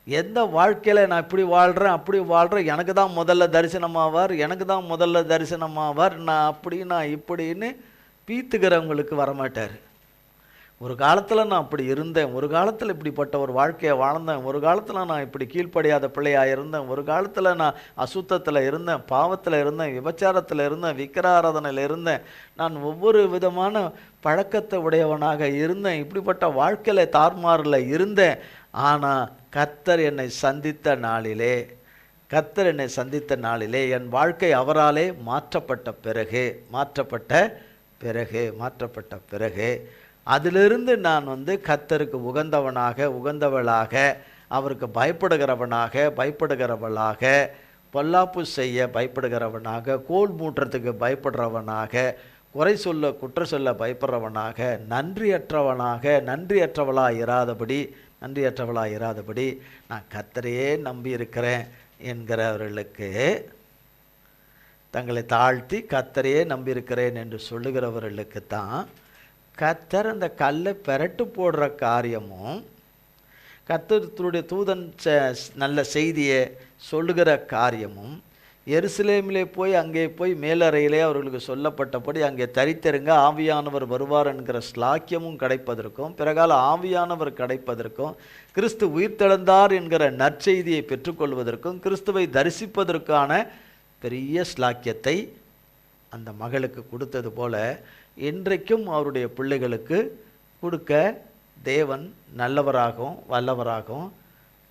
[SPEAKER 1] எந்த வாழ்க்கையில் நான் இப்படி வாழ்கிறேன் அப்படி வாழ்கிறேன், எனக்கு தான் முதல்ல தரிசனமாவார், நான் இப்படின்னு பீத்துக்கிறவங்களுக்கு வரமாட்டார். ஒரு காலத்தில் நான் அப்படி இருந்தேன், ஒரு காலத்தில் இப்படிப்பட்ட ஒரு வாழ்க்கையை வாழ்ந்தேன், ஒரு காலத்தில் நான் இப்படி கீழ்ப்படியாத பிள்ளையாக இருந்தேன், ஒரு காலத்தில் நான் அசுத்தத்தில் இருந்தேன், பாவத்தில் இருந்தேன், விபச்சாரத்தில் இருந்தேன், விக்கிராராதனையில் இருந்தேன், நான் ஒவ்வொரு விதமான பழக்கத்தை உடையவனாக இருந்தேன், இப்படிப்பட்ட வாழ்க்கையில் தார்மாரில் இருந்தேன். ஆனால் கர்த்தர் என்னை சந்தித்த நாளிலே என் வாழ்க்கை அவராலே மாற்றப்பட்ட பிறகு அதிலிருந்து நான் வந்து கர்த்தருக்கு உகந்தவளாக, அவருக்கு பயப்படுகிறவளாக, பொல்லாப்பு செய்ய பயப்படுகிறவனாக, கோல் மூட்டுறதுக்கு பயப்படுறவனாக, குறை சொல்ல குற்ற சொல்ல பயப்படுறவனாக, நன்றியற்றவளாக இராதபடி நான் கர்த்தரையே நம்பி இருக்கிறேன் என்கிறவர்களுக்கு, தங்களை தாழ்த்தி கர்த்தரையே நம்பியிருக்கிறேன் என்று சொல்லுகிறவர்களுக்கு தான் கர்த்தர் அந்த கல்லை பெரட்டு போடுற காரியமும், கர்த்தருடைய தூதன் நல்ல செய்தியை சொல்லுகிற காரியமும், எருசலேமிலே அங்கே போய் மேலறையிலே அவர்களுக்கு சொல்லப்பட்டபடி அங்கே தரித்திருங்க, ஆவியானவர் வருவார் என்கிற ஸ்லாக்கியமும் கிடைப்பதற்கும், பிறகால ஆவியானவர் கிடைப்பதற்கும், கிறிஸ்து உயிர்த்தெழுந்தார் என்கிற நற்செய்தியை பெற்றுக்கொள்வதற்கும், கிறிஸ்துவை தரிசிப்பதற்கான பெரிய ஸ்லாக்கியத்தை அந்த மகளுக்கு கொடுத்தது போல இன்றைக்கும் அவருடைய பிள்ளைகளுக்கு கொடுக்க தேவன் நல்லவராகவும் வல்லவராகவும்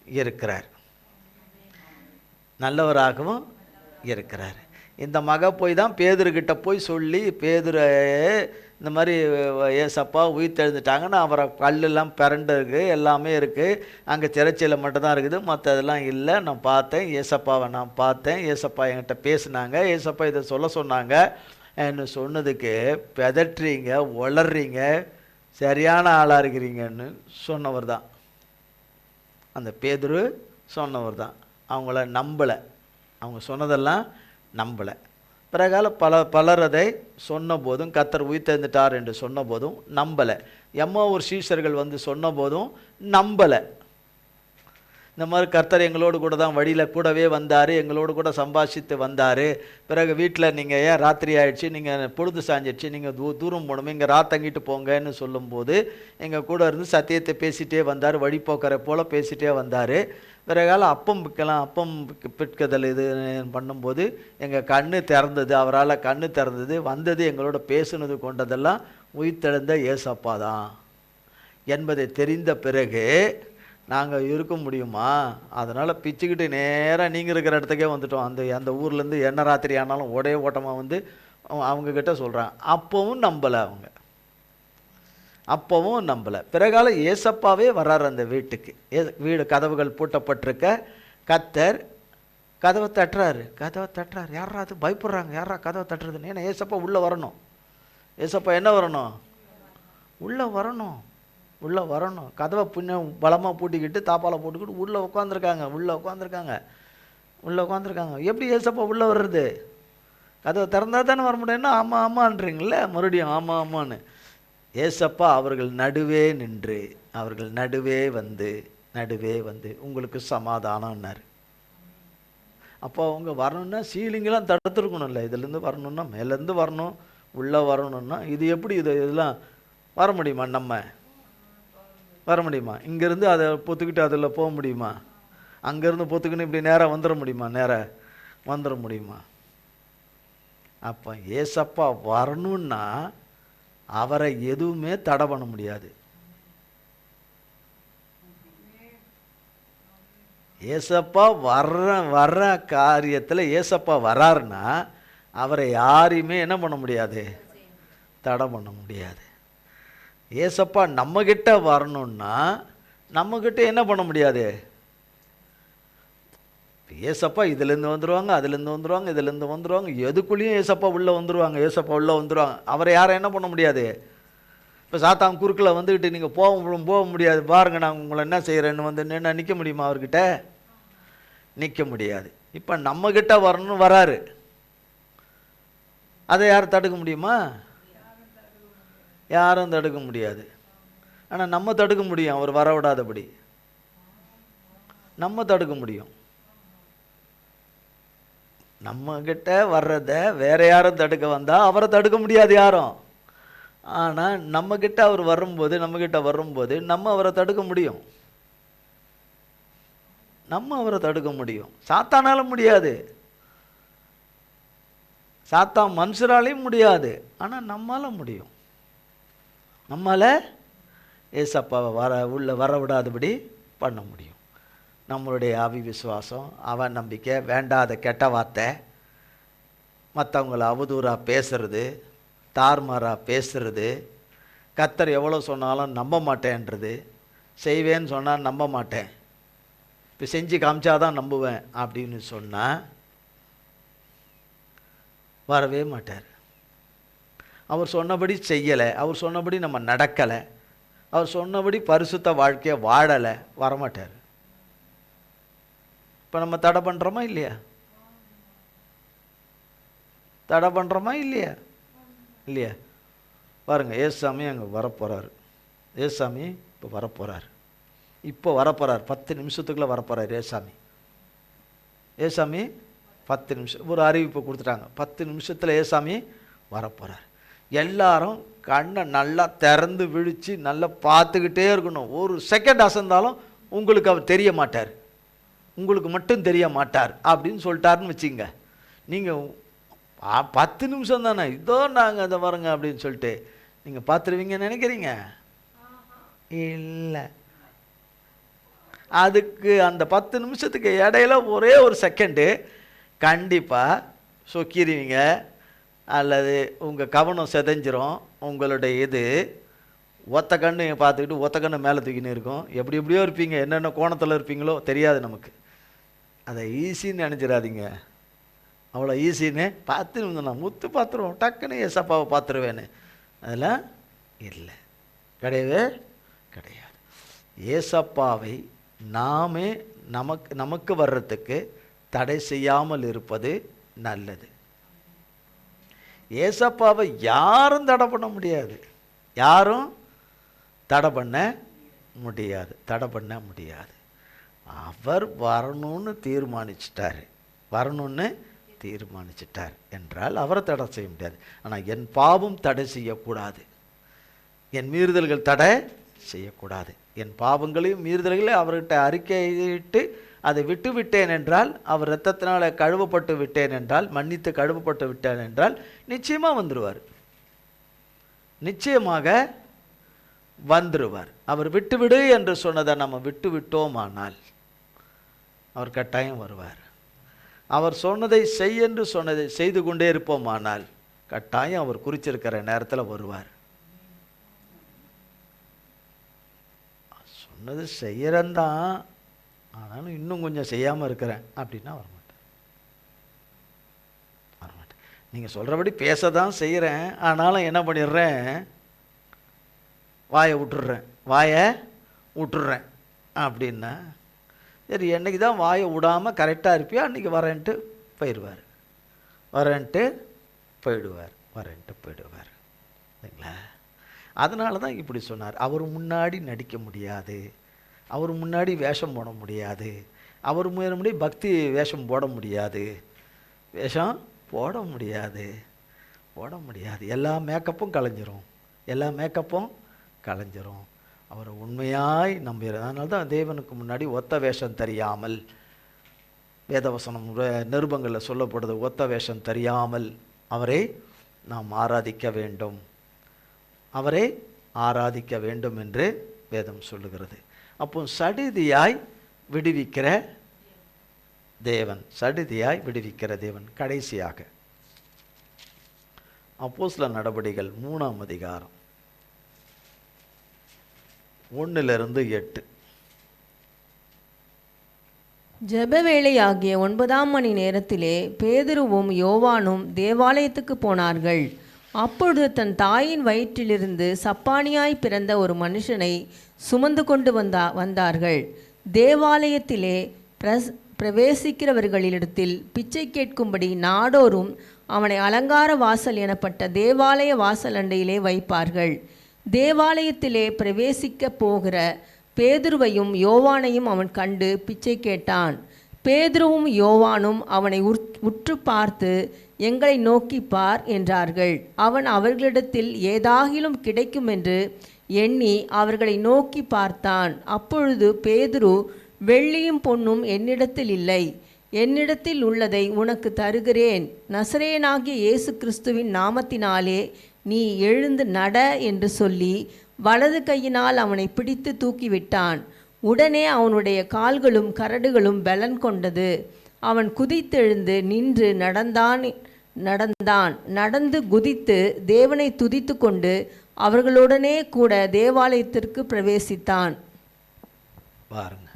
[SPEAKER 1] இருக்கிறார். இந்த மக தான் பேதுருக்கிட்ட சொல்லி, பேதுரு இந்த மாதிரி ஏசப்பா உயிர்த்தெழுந்துட்டாங்கன்னா அவரை கல்லெல்லாம் பிறண்டு இருக்குது, எல்லாமே இருக்குது, அங்கே திரைச்சியில் மட்டும்தான் இருக்குது, மற்றதெல்லாம் இல்லை. நான் பார்த்தேன், ஏசப்பாவை நான் பார்த்தேன், ஏசப்பா என்கிட்ட பேசினாங்க, ஏசப்பா இதை சொல்ல சொன்னாங்க என்று சொன்னதுக்கு பெதற்றீங்க, வளர்றீங்க, சரியான ஆளாக இருக்கிறீங்கன்னு சொன்னவர் தான். அந்த பேதுரு சொன்னவர் தான். அவங்கள நம்பலை, அவங்க சொன்னதெல்லாம் நம்பலை. பிறகால பலர் அதை சொன்ன போதும், கர்த்தர் உயிர்த்தெழுந்துட்டார் என்று சொன்ன போதும் நம்பலை. எம்மாவூர் சீஷர்கள் வந்து சொன்ன போதும் நம்பலை. இந்த மாதிரி கர்த்தர் எங்களோடு கூட தான் வழியில் கூடவே வந்தார், எங்களோடு கூட சம்பாஷித்து வந்தார். பிறகு வீட்டில் நீங்கள் ஏன் ராத்திரி ஆகிடுச்சு, நீங்கள் பொழுது சாஞ்சிடுச்சு, நீங்கள் தூரம் போகணும், இங்கே ராத்தங்கிட்டு போங்கன்னு சொல்லும்போது எங்கள் கூட இருந்து சத்தியத்தை பேசிகிட்டே வந்தார், வழிபோக்கரை போல் பேசிகிட்டே வந்தார். பிறகால அப்பம் பிற்கதல் இது பண்ணும்போது எங்கள் கண்ணு திறந்தது, அவரால் கண்ணு திறந்தது, வந்தது எங்களோட பேசுனது கொண்டதெல்லாம் உயிர்த்தெழுந்த ஏசப்பா தான் என்பதை தெரிந்த பிறகு நாங்கள் இருக்க முடியுமா? அதனால் பிச்சுக்கிட்டு நேராக நீங்கள் இருக்கிற இடத்துக்கே வந்துட்டோம். அந்த ஊர்லேருந்து என்ன ராத்திரி ஆனாலும் ஒரே ஓட்டமாக வந்து அவங்கக்கிட்ட சொல்கிறான். அப்போவும் நம்பலை. பிறகால ஏசப்பாவே வர்றார் அந்த வீட்டுக்கு. வீடு கதவுகள் பூட்டப்பட்டிருக்க, கர்த்தர் கதவை தட்டுறாரு. யாரா அது பயப்படுறாங்க, யாரா கதவை தட்டுறதுன்னு. ஏன்னா ஏசப்பா உள்ளே வரணும். ஏசப்பா என்ன வரணும்? உள்ளே வரணும். கதவை பலமாக பூட்டிக்கிட்டு தாப்பால் போட்டுக்கிட்டு உள்ளே உட்காந்துருக்காங்க. எப்படி ஏசப்பா உள்ளே வர்றது? கதவை திறந்தா தானே வர முடியும்னா ஆமான்றீங்களே, மறுபடியும் ஆமான்னு. ஏசப்பா அவர்கள் நடுவே வந்து உங்களுக்கு சமாதானம்னார். அப்போ அவங்க வரணும்னா சீலிங்கெல்லாம் தடுத்துருக்கணும்ல. இதுலேருந்து வரணும்னா மேலேருந்து வரணும், உள்ளே வரணும்னா இது எப்படி இதெல்லாம் வர முடியுமா? நம்ம வர முடியுமா? இங்கேருந்து அதை பொத்துக்கிட்டு அதில் போக முடியுமா? அங்கேருந்து பொத்துக்கின்னு இப்படி நேராக வந்துட முடியுமா? அப்போ ஏசப்பா வரணுன்னா அவரை எதுவுமே தடை பண்ண முடியாது. ஏசப்பா வர்ற காரியத்தில் ஏசப்பா வராருன்னா அவரை யாரையுமே என்ன பண்ண முடியாது? தடை பண்ண முடியாது. ஏசப்பா நம்மக்கிட்ட வரணுன்னா நம்மக்கிட்ட என்ன பண்ண முடியாது? ஏசப்பா இதுலேருந்து வந்துடுவாங்க, இதுலேருந்து வந்துடுவாங்க, எதுக்குள்ளேயும் ஏசப்பா உள்ளே வந்துடுவாங்க. அவரை யாரை என்ன பண்ண முடியாது? இப்போ சாத்தான் குறுக்கில் வந்துக்கிட்டு நீங்கள் போக முடியாது, பாருங்க நான் உங்களை என்ன செய்கிறேன்னு வந்து என்ன நிற்க முடியுமா? அவர்கிட்ட நிற்க முடியாது. இப்போ நம்மக்கிட்ட வரணும்னு வராரு, அதை யாரும் தடுக்க முடியுமா? யாரும் தடுக்க முடியாது. ஆனால் நம்ம தடுக்க முடியும், அவர் வர விடாதபடி நம்ம தடுக்க முடியும். நம்மக்கிட்ட வர்றதை வேற யாரும் தடுக்க வந்தால் அவரை தடுக்க முடியாது யாரும். ஆனால் நம்மக்கிட்ட அவர் வரும்போது நம்ம அவரை தடுக்க முடியும். சாத்தானால முடியாது, சாத்தான் மனுஷராலையும் முடியாது, ஆனால் நம்மால முடியும். நம்மால் ஏசப்பாவை வர விடாதபடி பண்ண முடியும். நம்மளுடைய ஆவி விசுவாசம், அவன் நம்பிக்கை, வேண்டாத கெட்ட வார்த்தை, மற்றவங்களை அவதூறாக பேசுறது, தார்மாராக பேசுறது, கர்த்தர் எவ்வளோ சொன்னாலும் நம்ப மாட்டேன்றது, செய்வேன்னு சொன்னால் நம்ப மாட்டேன், இப்போ செஞ்சு காமிச்சாதான் நம்புவேன் அப்படின்னு சொன்னால் வரவே மாட்டார். அவர் சொன்னபடி செய்யலை, அவர் சொன்னபடி நம்ம நடக்கலை, அவர் சொன்னபடி பரிசுத்த வாழ்க்கையை வாழலை, வரமாட்டார். இப்போ நம்ம தடை பண்ணுறோமா இல்லையா? பாருங்கள், ஏசாமி அங்கே வரப்போகிறாரு. ஏசாமி இப்போ வரப்போகிறார் 10 நிமிஷத்துக்குள்ளே வரப்போகிறார். ஏசாமி 10 நிமிஷம் ஒரு அறிவிப்பு கொடுத்துட்டாங்க. 10 நிமிஷத்தில் ஏசாமி வரப்போகிறார். எல்லாரும் கண்ணை நல்லா திறந்து விழித்து நல்லா பார்த்துக்கிட்டே இருக்கணும். ஒரு செகண்ட் அசந்தாலும் உங்களுக்கு அவர் தெரிய மாட்டார், உங்களுக்கு மட்டும் தெரிய மாட்டார் அப்படின்னு சொல்லிட்டாருன்னு வச்சுங்க. நீங்கள் 10 நிமிஷம் தானே, இதோ நாங்கள் அதை வரங்க அப்படின்னு சொல்லிட்டு நீங்கள் பார்த்துருவீங்கன்னு நினைக்கிறீங்க? இல்லை, அதுக்கு அந்த 10 நிமிஷத்துக்கு இடையில ஒரே ஒரு செகண்டு கண்டிப்பாக சொக்கிடுவீங்க, அல்லது உங்கள் கவனம் செதஞ்சிரும். உங்களுடைய இது ஒத்த கண்ணு பார்த்துக்கிட்டு ஒத்த கண்ணு மேலே தூக்கின்னு இருக்கும். எப்படி எப்படியோ இருப்பீங்க, என்னென்ன கோணத்தில் இருப்பீங்களோ தெரியாது நமக்கு. அதை ஈஸின்னு நினச்சிடாதீங்க. அவ்வளோ ஈஸின்னு பார்த்து நான் முத்து பார்த்துருவோம், டக்குன்னு ஏசப்பாவை பார்த்துருவேன்னு, அதெல்லாம் இல்லை, கிடையவே கிடையாது. ஏசப்பாவை நாமே நமக்கு வர்றதுக்கு தடை செய்யாமல் இருப்பது நல்லது. ஏசப்பாவை யாரும் தடை பண்ண முடியாது, யாரும் தடை பண்ண முடியாது. அவர் வரணும்னு தீர்மானிச்சிட்டார் என்றால் அவரை தடை செய்ய முடியாது. ஆனால் என் பாவம் தடை செய்யக்கூடாது, என் மீறுதல்கள் தடை செய்யக்கூடாது. என் பாவங்களையும் மீறுதல்களையும் அவர்கிட்ட அறிக்கையிட்டு அதை விட்டு விட்டேன் என்றால், அவர் இரத்தத்தினால கழுவப்பட்டு விட்டேன் என்றால், மன்னித்து கழுவப்பட்டு விட்டேன் என்றால் நிச்சயமாக வந்துருவார். அவர் விட்டுவிடு என்று சொன்னதை நம்ம விட்டு விட்டோமானால் அவர் கட்டாயம் வருவார். அவர் சொன்னதை செய் என்று சொன்னதை செய்து கொண்டே இருப்போமானால் கட்டாயம் அவர் குறிச்சிருக்கிற நேரத்தில் வருவார். சொன்னது செய்யறந்தான், ஆனாலும் இன்னும் கொஞ்சம் செய்யாமல் இருக்கிறேன் அப்படின்னா வரமாட்டேன். நீங்கள் சொல்கிறபடி பேச தான் செய்கிறேன், ஆனாலும் என்ன பண்ணிடுறேன், வாயை விட்டுடுறேன் அப்படின்னா, சரி என்னைக்கு தான் வாயை விடாமல் கரெக்டாக இருப்பியா அன்றைக்கி வரேன்ட்டு போயிடுவார் இல்லைங்களா? அதனால தான் இப்படி சொன்னார். அவர் முன்னாடி நடிக்க முடியாது, அவர் முன்னாடி வேஷம் போட முடியாது, அவர் முன்னாடி பக்தி வேஷம் போட முடியாது, போட முடியாது. எல்லா மேக்கப்பும் கலைஞ்சிரும். அவரை உண்மையாய் நம்புகிறார். அதனால தான் தேவனுக்கு முன்னாடி ஒத்த வேஷம் தெரியாமல், வேதவசனம் நிருபங்களில் சொல்லப்படுது, ஒத்த வேஷம் தெரியாமல் அவரை நாம் ஆராதிக்க வேண்டும் என்று வேதம் சொல்லுகிறது. அப்போ சடிதியாய் விடுவிக்கிற தேவன். கடைசியாக அப்போஸ்தலர் நடபடிகள் 3ஆம் அதிகாரம் 1-8.
[SPEAKER 2] ஜெபவேளையாகிய 9ஆம் மணி நேரத்திலே பேதுருவும் யோவானும் தேவாலயத்துக்கு போனார்கள். அப்பொழுது தன் தாயின் வயிற்றிலிருந்து சப்பானியாய் பிறந்த ஒரு மனுஷனை சுமந்து கொண்டு வந்தார்கள். தேவாலயத்திலே பிரவேசிக்கிறவர்களிடத்தில் பிச்சை கேட்கும்படி நாடோறும் அவனை அலங்கார வாசல் எனப்பட்ட தேவாலய வாசல் அண்டையிலே வைப்பார்கள். தேவாலயத்திலே பிரவேசிக்க போகிற பேதுருவையும் யோவானையும் அவன் கண்டு பிச்சை கேட்டான். பேதுருவும் யோவானும் அவனை உற்று பார்த்து, எங்களை நோக்கி பார் என்றார்கள். அவன் அவர்களிடத்தில் ஏதாகிலும் கிடைக்கும் என்று எண்ணி அவர்களை நோக்கி பார்த்தான். அப்பொழுது பேதுரு, வெள்ளியும் பொன்னும் என்னிடத்தில் இல்லை, என்னிடத்தில் உள்ளதை உனக்கு தருகிறேன். நசரேயனாகிய இயேசு கிறிஸ்துவின் நாமத்தினாலே நீ எழுந்து நட என்று சொல்லி வலது கையினால் அவனை பிடித்து தூக்கிவிட்டான். உடனே அவனுடைய கால்களும் கரடுகளும் பலன் கொண்டது. அவன் குதித்தெழுந்து நின்று நடந்து குதித்து தேவனை துதித்து கொண்டு அவர்களுடனே கூட தேவாலயத்திற்கு பிரவேசித்தான்.
[SPEAKER 1] பாருங்க,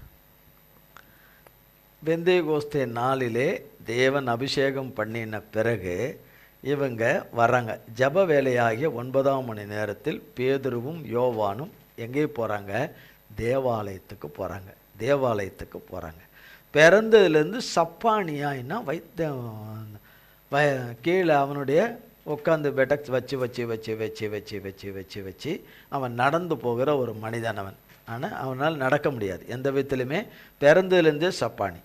[SPEAKER 1] பெந்தேகோஸ்தே நாளிலே தேவன் அபிஷேகம் பண்ணின பிறகு இவங்க வராங்க. ஜப வேலையாகிய 9ஆம் மணி நேரத்தில் பேதுருவும் யோவானும் எங்கே போகிறாங்க? தேவாலயத்துக்கு போகிறாங்க. பிறந்ததுலேருந்து சப்பானியாயின்னா கீழே அவனுடைய உட்காந்து பெட்டக்ஸ் வச்சு அவன் நடந்து போகிற ஒரு மனிதன் அவன். ஆனால் அவனால் நடக்க முடியாது எந்த விதத்துலையுமே. பிறந்ததுலேருந்தே சப்பானி.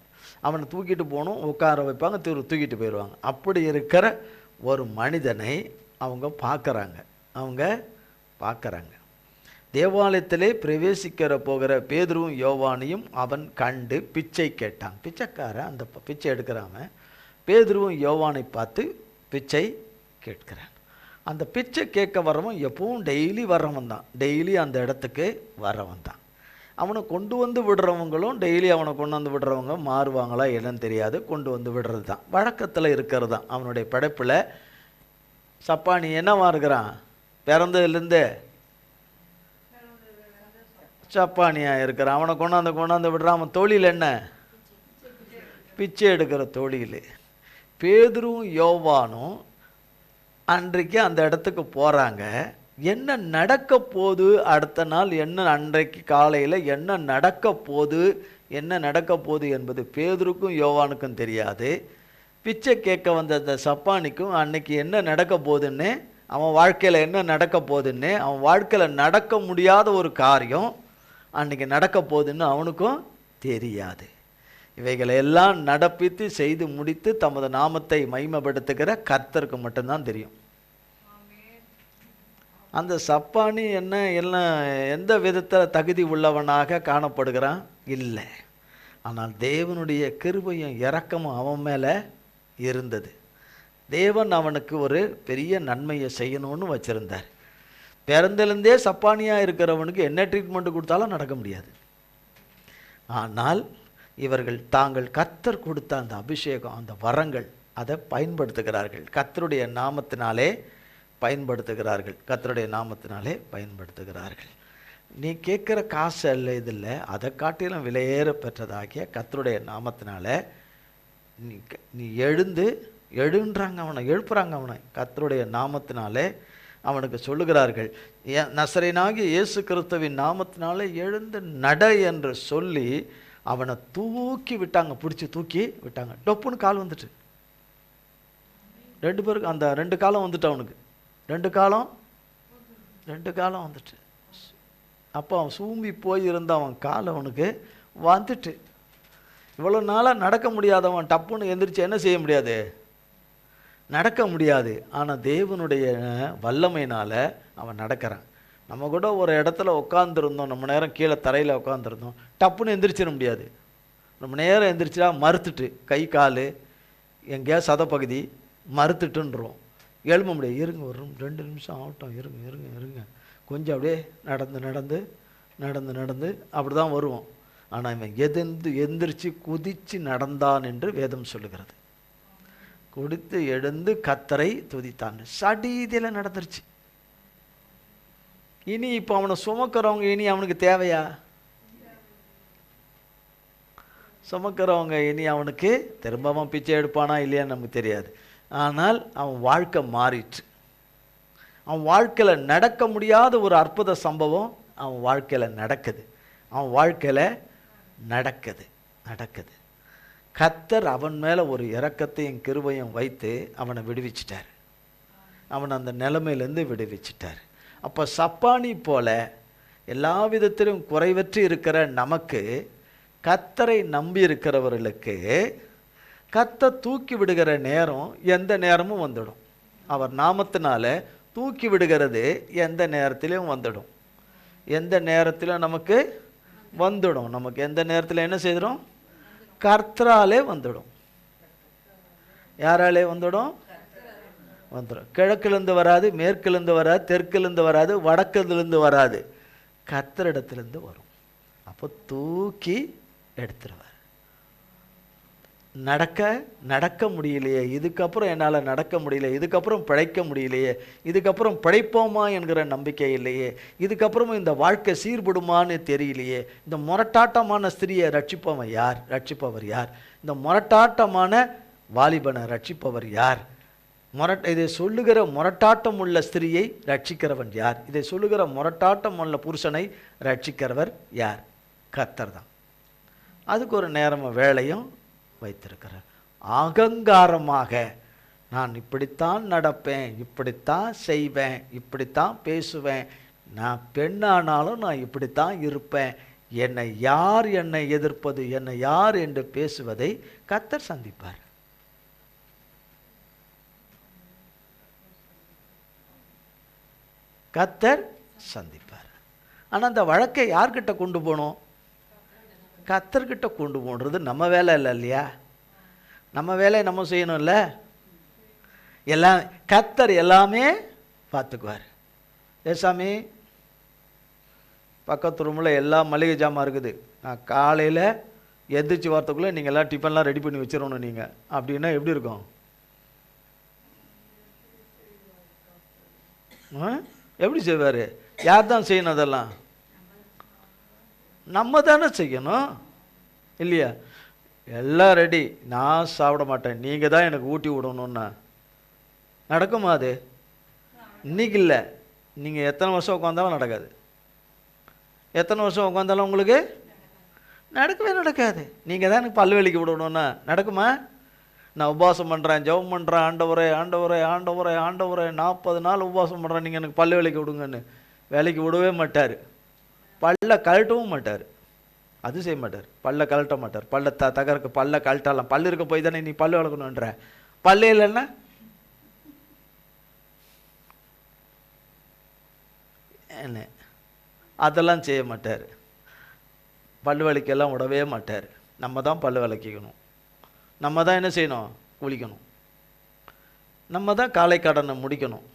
[SPEAKER 1] அவனை தூக்கிட்டு போகணும், உட்கார வைப்பாங்க, தூக்கிட்டு போயிடுவாங்க. அப்படி இருக்கிற ஒரு மனிதனை அவங்க பார்க்குறாங்க. தேவாலயத்திலே பிரவேசிக்கிற போகிற பேதுருவும் யோவானையும் அவன் கண்டு பிச்சை கேட்டான். பிச்சைக்காரன் அந்த பிச்சை எடுக்கிறாம பேதுருவும் யோவானை பார்த்து பிச்சை கேட்கிறான். அந்த பிச்சை கேட்க வரவன் எப்பவும் டெய்லி அந்த இடத்துக்கு வரவன் தான். அவனை கொண்டு வந்து விடுறவங்களும் டெய்லி அவனை கொண்டு வந்து விடுறவங்க மாறுவாங்களா என்னன்னு தெரியாது, கொண்டு வந்து விடுறது தான் வழக்கத்தில் இருக்கிறது தான். அவனுடைய படைப்பில் சப்பானி என்னவா இருக்கிறான்? பிறந்ததுலேருந்து சப்பானியாக இருக்கிறான். அவனை கொண்டாந்து விடுறான். அவன் தொழில் என்ன? பிச்சை எடுக்கிற தொழில். பேதுரும் யோவானும் அன்றைக்கு அந்த இடத்துக்கு போகிறாங்க. என்ன நடக்க போகுது, அடுத்த நாள் என்ன, அன்றைக்கு காலையில் என்ன நடக்க போகுது என்பது பேதுருக்கும் யோவானுக்கும் தெரியாது. பிச்சை கேட்க வந்த அந்த சப்பானிக்கும் அன்னைக்கு என்ன நடக்க போகுதுன்னு, அவன் வாழ்க்கையில் என்ன நடக்க போகுதுன்னு, அவன் வாழ்க்கையில் நடக்க முடியாத ஒரு காரியம் அன்றைக்கி நடக்க போகுதுன்னு அவனுக்கும் தெரியாது. இவைகளை எல்லாம் நடப்பித்து செய்து முடித்து தமது நாமத்தை மகிமைப்படுத்துகிற கர்த்தருக்கு மட்டும்தான் தெரியும். அந்த சப்பானி எல்லாம் எந்த விதத்தில் தகுதி உள்ளவனாக காணப்படுகிறான்? இல்லை. ஆனால் தேவனுடைய கிருபையும் இரக்கமும் அவன் மேலே இருந்தது. தேவன் அவனுக்கு ஒரு பெரிய நன்மையை செய்யணும்னு வச்சுருந்தார். பிறந்திலிருந்தே சப்பானியாக இருக்கிறவனுக்கு என்ன ட்ரீட்மெண்ட்டு கொடுத்தாலும் நடக்க முடியாது. ஆனால் இவர்கள் தாங்கள் கர்த்தர் கொடுத்த அந்த அபிஷேகம், அந்த வரங்கள், அதை பயன்படுத்துகிறார்கள். கர்த்தருடைய நாமத்தினாலே பயன்படுத்துகிறார்கள். நீ கேட்குற காசு அல்ல, இதில் அதை காட்டிலும் விலையேற பெற்றதாகிய கர்த்தருடைய நாமத்தினால நீ எழுன்றாங்க, அவனை எழுப்புறாங்க. அவனை கர்த்தருடைய நாமத்தினாலே அவனுக்கு சொல்லுகிறார்கள், நசரேயனாகிய இயேசு கிறிஸ்துவின் நாமத்தினாலே எழுந்து நட என்று சொல்லி அவனை தூக்கி விட்டாங்க. பிடிச்சி தூக்கி விட்டாங்க. டொப்புன்னு கால் வந்துட்டு, 2 பேருக்கு அந்த 2 காலம் வந்துட்டு, அவனுக்கு 2 காலம் வந்துட்டு. அப்போ அவன் சூம்பி போயிருந்த அவன் கால் அவனுக்கு வந்துட்டு. இவ்வளோ நாளாக நடக்க முடியாதவன் டப்புன்னு எந்திரிச்சு என்ன செய்ய முடியாது? நடக்க முடியாது. ஆனால் தேவனுடைய வல்லமையினால் அவன் நடக்கிறான். நம்ம கூட ஒரு இடத்துல உட்காந்துருந்தோம், நம்ம நேரம் கீழே தரையில் உட்காந்துருந்தோம், டப்புன்னு எந்திரிச்சிட முடியாது. நம்ம நேரம் எந்திரிச்சா மறுத்துட்டு, கை கால் எங்கேயா சதப்பகுதி மறுத்துட்டுன்றோம், எழும்ப முடியாது. இருங்க, ஒரு 2 நிமிஷம் ஆகட்டும், இருங்க கொஞ்சம் அப்படியே நடந்து அப்படி தான் வருவோம். ஆனால் இவன் எந்திரிச்சு குதித்து நடந்தான் என்று வேதம் சொல்லுகிறது. குடித்து எழுந்து கர்த்தரை துதித்தான். சடீதியில் நடந்துருச்சு. இனி இப்போ அவனை சுமக்கிறவங்க இனி அவனுக்கு தேவையா? சுமக்கிறவங்க இனி அவனுக்கு திரும்பவும் பிச்சை எடுப்பானா இல்லையான்னு நமக்கு தெரியாது. ஆனால் அவன் வாழ்க்கை மாறிட்டு, அவன் வாழ்க்கையில் நடக்க முடியாத ஒரு அற்புத சம்பவம் அவன் வாழ்க்கையில் நடக்குது. கர்த்தர் அவன் மேலே ஒரு இரக்கத்தையும் கிருபையும் வைத்து அவனை விடுவிச்சிட்டார். அவன் அந்த நிலைமையிலேருந்து விடுவிச்சிட்டார். அப்போ சப்பானி போல எல்லா விதத்திலும் குறைவற்று இருக்கிற நமக்கு, கர்த்தரை நம்பி இருக்கிறவர்களுக்கு கர்த்தர் தூக்கி விடுகிற நேரம் எந்த நேரமும் வந்துடும். அவர் நாமத்தினால தூக்கி விடுகிறது எந்த நேரத்திலையும் வந்துடும். எந்த நேரத்திலும் நமக்கு வந்துடும். நமக்கு எந்த நேரத்தில் என்ன செய்திடும்? கர்த்தராலே வந்துடும். யாராலே வந்துடும்? வந்துடும். கிழக்கிலிருந்து வராது, மேற்கிலிருந்து வராது, தெற்கிலிருந்து வராது, வடக்கிலிருந்து வராது, கர்த்தரிடத்திலிருந்து வரும். அப்போ தூக்கி எடுத்துருவார். நடக்க முடியலையே, இதுக்கப்புறம் என்னால் நடக்க முடியல, இதுக்கப்புறம் பிழைக்க முடியலையே, இதுக்கப்புறம் பிழைப்போமா என்கிற நம்பிக்கை இல்லையே, இதுக்கப்புறமும் இந்த வாழ்க்கை சீர்படுமான்னு தெரியலையே, இந்த முரட்டாட்டமான ஸ்திரியை ரட்சிப்பவர் யார்? இந்த முரட்டாட்டமான வாலிபனை ரட்சிப்பவர் யார்? இதை சொல்லுகிற முரட்டாட்டம் உள்ள ஸ்திரியை ரட்சிக்கிறவன் யார்? இதை சொல்லுகிற முரட்டாட்டம் உள்ள புருஷனை ரட்சிக்கிறவர் யார்? கர்த்தர் தான். அதுக்கு ஒரு நேரமும் வேலையும் வைத்திருக்கிறார். அகங்காரமாக நான் இப்படித்தான் நடப்பேன், இப்படித்தான் செய்வேன், இப்படித்தான் பேசுவேன், நான் பெண்ணானாலும் நான் இப்படித்தான் இருப்பேன், என்னை எதிர்ப்பது, என்னை யார் என்று பேசுவதை கர்த்தர் சந்திப்பார். கர்த்தர் சந்திப்பார். ஆனால் அந்த வழக்கை யார்கிட்ட கொண்டு போகணும்? கர்த்தர்கிட்ட கொண்டு போன்றது நம்ம வேலை இல்லை இல்லையா? நம்ம வேலையை நம்ம செய்யணும்ல. எல்லாம் கர்த்தர் எல்லாமே பார்த்துக்குவார். ஏசாமி, பக்கத்து ரூமில் எல்லா மளிகை ஜாமான் இருக்குது, நான் காலையில் எந்திரிச்சு வரத்துக்குள்ளே நீங்கள் எல்லாம் டிஃபன்லாம் ரெடி பண்ணி வச்சிடணும் நீங்கள் அப்படின்னா எப்படி இருக்கும்? எப்படி செய்வார்? யார் தான் செய்யணும்? அதெல்லாம் நம்ம தானே செய்யணும் இல்லையா? எல்லாம் ரெடி, நான் சாப்பிட மாட்டேன், நீங்கள் தான் எனக்கு ஊட்டி விடணுன்னா நடக்குமா? அது இன்னைக்கு இல்லை, நீங்கள் எத்தனை வருஷம் உட்காந்தாலும் நடக்காது. எத்தனை வருஷம் உட்காந்தாலும் உங்களுக்கு நடக்கவே நடக்காது. நீங்கள் தான் எனக்கு பல்லு விலைக்கு விடணுன்னா நடக்குமா? நான் உபவாசம் பண்ணுறேன், ஜெபம் பண்ணுறேன், ஆண்டவரே ஆண்டவரே ஆண்டவரே ஆண்டவரே 40 நாள் உபவாசம் பண்ணுறேன், நீங்கள் எனக்கு பல்லு விலைக்கு விடுங்கன்னு. வேலைக்கு விடவே மாட்டார், பல்ல கழட்டவும் மாட்டார். அது செய்ய மாட்டார், பல்ல கழட்ட மாட்டார். பல்ல தகர்க்க, பல்ல கழட்டலாம். பல்லு இருக்க போய் தானே நீ பல்லு வளர்க்கணுன்ற. பல்லு இல்லைன்னா என்ன? அதெல்லாம் செய்ய மாட்டார். பல்லு வலிக்கெல்லாம் விடவே மாட்டார். நம்ம தான் பல்லு விளக்கிக்கணும், நம்ம தான் என்ன செய்யணும்? குளிக்கணும், நம்ம தான் காலை கடனை முடிக்கணும்.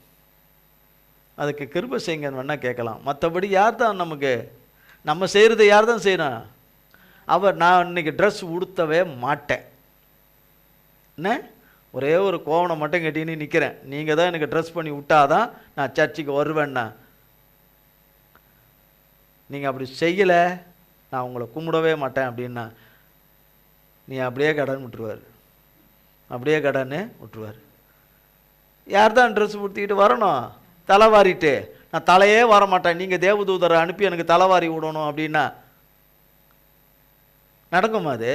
[SPEAKER 1] அதுக்கு கிருபை செய்யுங்கன்னு வேணால் கேட்கலாம். மற்றபடி யார் தான் நமக்கு? நம்ம செய்கிறது யார் தான் செய்யணும்? நான் இன்னைக்கு ட்ரெஸ் உடுத்தவே மாட்டேன் என்ன, ஒரே ஒரு கோவனை மட்டும் கட்டின்னு நிற்கிறேன், நீங்கள் தான் எனக்கு ட்ரெஸ் பண்ணி விட்டாதான் நான் சர்ச்சுக்கு வருவேன்னா, நீங்கள் அப்படி செய்யலை நான் உங்களை கும்பிடவே மாட்டேன் அப்படின்னா நீ அப்படியே கடன் விட்டுருவார், அப்படியே கடன் விட்டுருவார். யார் தான் ட்ரெஸ் உடுத்திக்கிட்டு வரணும்? தலைவாரிட்டு நான் தலையே வர மாட்டேன், நீங்கள் தேவதூதரை அனுப்பி எனக்கு தலைவாரி விடணும் அப்படின்னா நடக்குமா? அது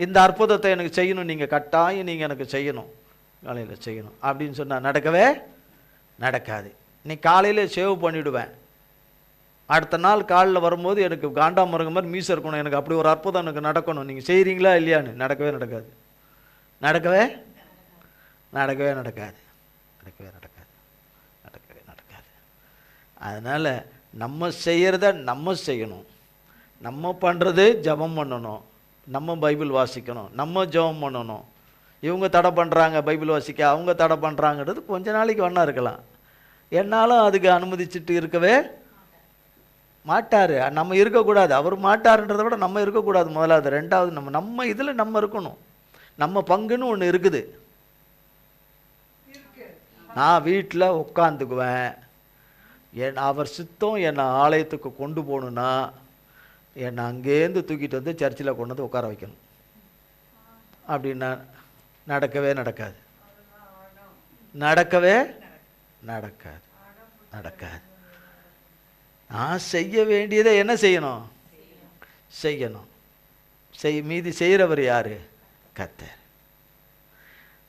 [SPEAKER 1] இந்த அற்புதத்தை எனக்கு செய்யணும், நீங்கள் கட்டாயம் நீங்கள் எனக்கு செய்யணும், காலையில் செய்யணும் அப்படின்னு சொன்னால் நடக்கவே நடக்காது. இன்னைக்கு காலையில் சேவ் பண்ணிவிடுவேன், அடுத்த நாள் காலில் வரும்போது எனக்கு காண்டாமிருகம் மாதிரி மீசை இருக்கணும், எனக்கு அப்படி ஒரு அற்புதம் எனக்கு நடக்கணும். நீங்கள் செய்கிறீங்களா இல்லையான்னு நடக்கவே நடக்காது, நடக்கவே நடக்கவே நடக்காது, நடக்கவே நடக்காது, நடக்கவே நடக்காது. அதனால் நம்ம செய்கிறத நம்ம செய்யணும், நம்ம பண்ணுறது ஜெபம் பண்ணணும், நம்ம பைபிள் வாசிக்கணும், நம்ம ஜெபம் பண்ணணும். இவங்க தடை பண்ணுறாங்க பைபிள் வாசிக்க, அவங்க தடை பண்ணுறாங்கிறது கொஞ்ச நாளைக்கு வேணா இருக்கலாம், என்னாலும் அதுக்கு அனுமதிச்சுட்டு இருக்கவே மாட்டார். நம்ம இருக்கக்கூடாது, அவர் மாட்டாருன்றதை விட நம்ம இருக்கக்கூடாது முதலாவது. ரெண்டாவது நம்ம இதில் நம்ம இருக்கணும், நம்ம பங்குன்னு ஒன்று இருக்குது. நான் வீட்டில் உட்காந்துக்குவேன், அவர் சித்தம் என்னை ஆலயத்துக்கு கொண்டு போகணுன்னா என்னை அங்கேருந்து தூக்கிட்டு வந்து சர்ச்சில் கொண்டு வந்து உட்கார வைக்கணும் அப்படின்னா நடக்கவே நடக்காது, நடக்கவே நடக்காது, நடக்காது. நான் செய்ய வேண்டியதை என்ன செய்யணும்? செய்யணும். மீதி செய்கிறவர் யார்? கர்த்தர்.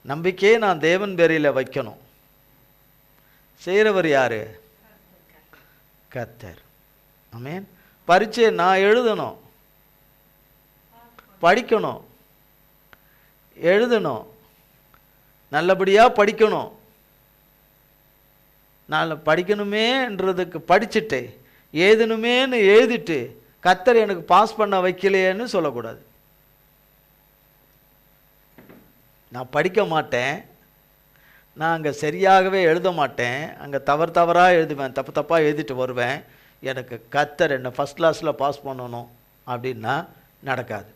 [SPEAKER 1] நம்பிக்கையை நான் தேவன் பேரில் வைக்கணும், செய்கிறவர் யார்? கர்த்தர். ஆமென். பரீட்சை நான் எழுதணும், படிக்கணும், எழுதணும், நல்லபடியாக படிக்கணும். நான் படிக்கணுமேன்றதுக்கு படிச்சுட்டு ஏதனுமேன்னு எழுதிட்டு கர்த்தர் எனக்கு பாஸ் பண்ண வைக்கலையேன்னு சொல்லக்கூடாது. நான் படிக்க மாட்டேன், நான் அங்கே சரியாகவே எழுத மாட்டேன், அங்கே தவறாக எழுதுவேன், தப்பாக எழுதிட்டு வருவேன், எனக்கு கர்த்தர் என்னை ஃபஸ்ட் கிளாஸில் பாஸ் பண்ணணும் அப்படின்னா நடக்காது,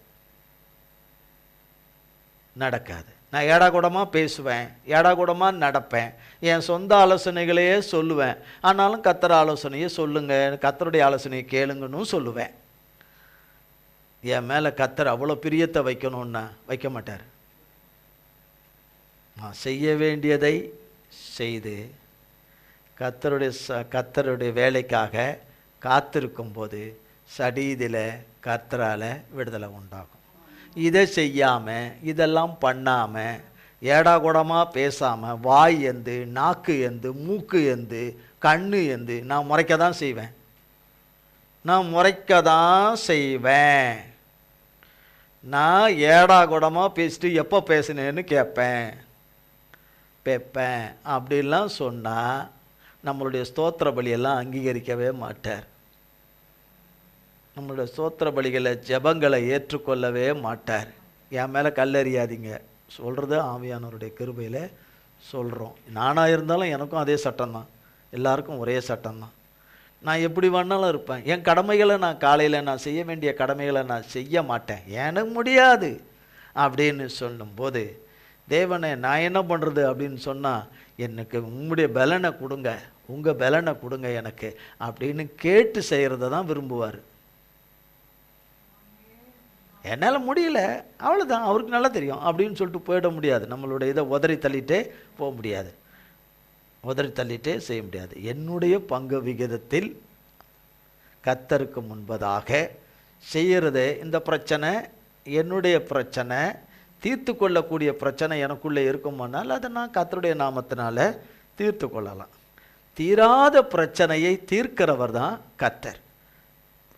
[SPEAKER 1] நடக்காது. நான் ஏடாகூடமாக பேசுவேன், ஏடாகூடமாக நடப்பேன், என் சொந்த ஆலோசனைகளையே சொல்லுவேன், ஆனாலும் கர்த்தர் ஆலோசனையே சொல்லுங்கள், கர்த்தருடைய ஆலோசனையை கேளுங்கன்னு சொல்லுவேன். என் மேலே கர்த்தர் அவ்வளோ பிரியத்தை வைக்கணும்னா வைக்க மாட்டார். நான் செய்ய வேண்டியதை செய்து கர்த்தருடைய வேலைக்காக காத்திருக்கும்போது சடீதில் கர்த்தரால் விடுதலை உண்டாகும். இதை செய்யாமல், இதெல்லாம் பண்ணாமல், ஏடாகூடமாக பேசாமல், வாய் எந்து, நாக்கு எந்து, மூக்கு எந்து, கண்ணு எந்து நான் முறைக்க தான் செய்வேன், நான் முறைக்க தான் செய்வேன். நான் ஏடாகூடமாக பேசிட்டு எப்போ பேசினேன்னு கேட்பேன், அப்படிலாம் சொன்னால் நம்மளுடைய ஸ்தோத்திர பலியெல்லாம் அங்கீகரிக்கவே மாட்டார், நம்மளுடைய ஸ்தோத்திர பலிகளை ஜெபங்களை ஏற்றுக்கொள்ளவே மாட்டார். என் மேலே கல்லறியாதீங்க, சொல்கிறது ஆவியானவருடைய கிருபையில் சொல்கிறோம். நானாக இருந்தாலும் எனக்கும் அதே சட்டம்தான், எல்லாருக்கும் ஒரே சட்டம்தான். நான் எப்படி வேணாலும் இருப்பேன், என் கடமைகளை நான் காலையில் நான் செய்ய வேண்டிய கடமைகளை நான் செய்ய மாட்டேன், எனக்கு முடியாது அப்படின்னு சொல்லும்போது தேவனை நான் என்ன பண்ணுறது அப்படின்னு சொன்னால், எனக்கு உங்களுடைய பலனை கொடுங்க, உங்கள் பலனை கொடுங்க எனக்கு அப்படின்னு கேட்டு செய்கிறத தான் விரும்புவார். என்னால் முடியல, அவ்வளோதான், அவருக்கு நல்லா தெரியும் அப்படின்னு சொல்லிட்டு போயிட முடியாது. நம்மளுடைய இதை உதறி தள்ளிட்டே போக முடியாது, உதறி தள்ளிட்டே செய்ய முடியாது. என்னுடைய பங்கு விகிதத்தில் கர்த்தருக்கு முன்பதாக செய்கிறது. இந்த பிரச்சனை என்னுடைய பிரச்சனை, தீர்த்து கொள்ளக்கூடிய பிரச்சனை எனக்குள்ளே இருக்குமானால் அதை நான் கர்த்தருடைய நாமத்தினால தீர்த்து கொள்ளலாம். தீராத பிரச்சனையை தீர்க்கிறவர் தான் கர்த்தர்.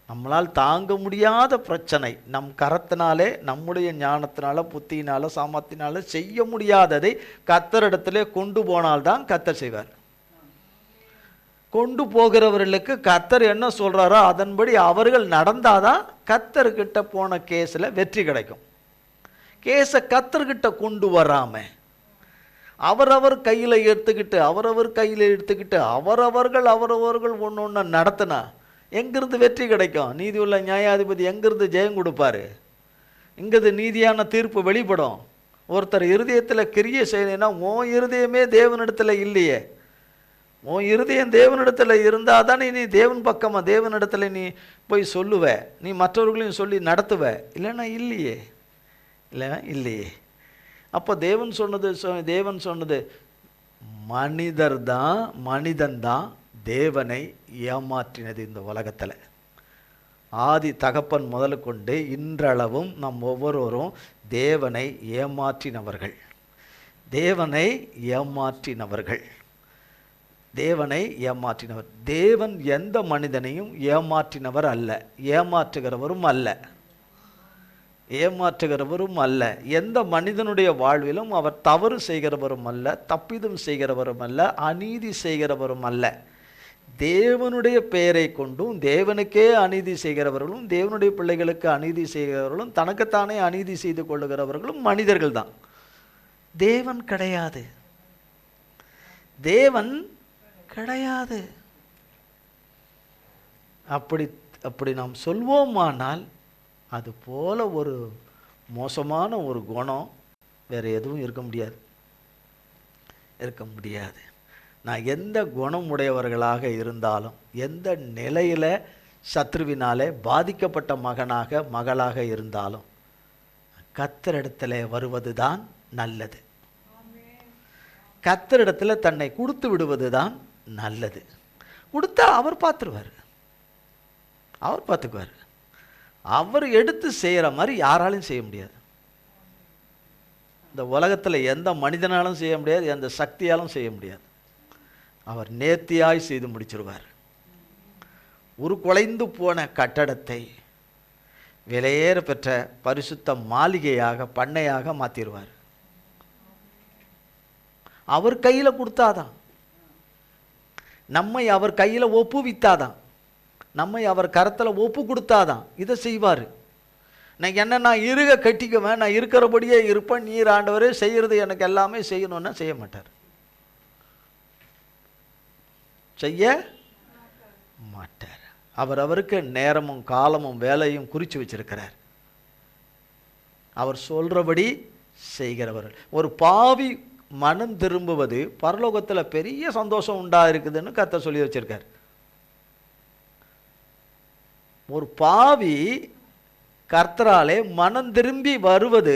[SPEAKER 1] நம்மளால் தாங்க முடியாத பிரச்சனை, நம் கரத்தினாலே, நம்முடைய ஞானத்தினால, புத்தியினால, சாமர்த்தினால செய்ய முடியாததை கர்த்தரிடத்திலே கொண்டு போனால்தான் கர்த்தர் செய்வார். கொண்டு போகிறவர்களுக்கு கர்த்தர் என்ன சொல்கிறாரோ அதன்படி அவர்கள் நடந்தாதான் கர்த்தர்கிட்ட போன கேஸில் வெற்றி கிடைக்கும். கேஸை கர்த்தர்கிட்ட கொண்டு வராமல் அவரவர் கையில் எடுத்துக்கிட்டு அவரவர்கள் ஒன்று ஒன்று நடத்தினா எங்கிருந்து வெற்றி கிடைக்கும்? நீதி உள்ள நியாயாதிபதி எங்கிருந்து ஜெயம் கொடுப்பாரு? இங்கிறது நீதியான தீர்ப்பு வெளிப்படும். ஒருத்தர் இருதயத்தில் கிரியை செய்யலைன்னா உன் இருதயமே தேவனிடத்தில் இல்லையே. உன் இருதயம் தேவனிடத்தில் இருந்தால் தானே நீ தேவன் பக்கமாக தேவனிடத்தில் நீ போய் சொல்லுவ, நீ மற்றவர்களையும் சொல்லி நடத்துவ. இல்லைன்னா இல்லையே. அப்போ தேவன் சொன்னது மனிதன்தான் தேவனை ஏமாற்றினது. இந்த உலகத்தில் ஆதி தகப்பன் முதல் கொண்டு இன்றளவும் நம் ஒவ்வொருவரும் தேவனை ஏமாற்றினவர்கள். தேவன் எந்த மனிதனையும் ஏமாற்றினவர் அல்ல, ஏமாற்றுகிறவரும் அல்ல. எந்த மனிதனுடைய வாழ்விலும் அவர் தவறு செய்கிறவரும் அல்ல, தப்பிதம் செய்கிறவரும் அல்ல, அநீதி செய்கிறவரும் அல்ல. தேவனுடைய பெயரை கொண்டும் தேவனுக்கே அநீதி செய்கிறவர்களும், தேவனுடைய பிள்ளைகளுக்கு அநீதி செய்கிறவர்களும், தனக்குத்தானே அநீதி செய்து கொள்ளுகிறவர்களும் மனிதர்கள் தான். தேவன் கிடையாது. அப்படி நாம் சொல்வோமானால் அது போல ஒரு மோசமான ஒரு குணம் வேறு எதுவும் இருக்க முடியாது. நான் எந்த குணம் உடையவர்களாக இருந்தாலும், எந்த நிலையில் சத்ருவினாலே பாதிக்கப்பட்ட மகளாக இருந்தாலும் கர்த்தரிடத்தில் வருவது தான் நல்லது. கர்த்தரிடத்தில் தன்னை கொடுத்து விடுவது தான் நல்லது. கொடுத்தா அவர் பார்த்துக்குவார். அவர் எடுத்து செய்கிற மாதிரி யாராலையும் செய்ய முடியாது. இந்த உலகத்தில் எந்த மனிதனாலும் செய்ய முடியாது, எந்த சக்தியாலும் செய்ய முடியாது. அவர் நேர்த்தியாய் செய்து முடிச்சிருவார். உருக்குலைந்து போன கட்டடத்தை விலையேற பெற்ற பரிசுத்த மாளிகையாக, பண்ணையாக மாற்றிடுவார். அவர் கையில் கொடுத்தாதான், நம்மை அவர் கையில் ஒப்புவித்தாதான், நம்மை அவர் கரத்தில் ஒப்பு கொடுத்தாதான் இதை செய்வார். நான் இருக கட்டிக்குவேன், நான் இருக்கிறபடியே இருப்பேன், நீர் ஆண்டவரே செய்கிறது எனக்கு எல்லாமே செய்யணும்னா செய்ய மாட்டார். அவருக்கு நேரமும் காலமும் வேலையும் குறித்து வச்சிருக்கிறார். அவர் சொல்றபடி செய்கிறவர்கள். ஒரு பாவி மனம் திரும்புவது பரலோகத்தில் பெரிய சந்தோஷம் உண்டா இருக்குதுன்னு கர்த்தர் சொல்லி வச்சிருக்கார். ஒரு பாவி கர்த்தராலே மனம் திரும்பி வருவது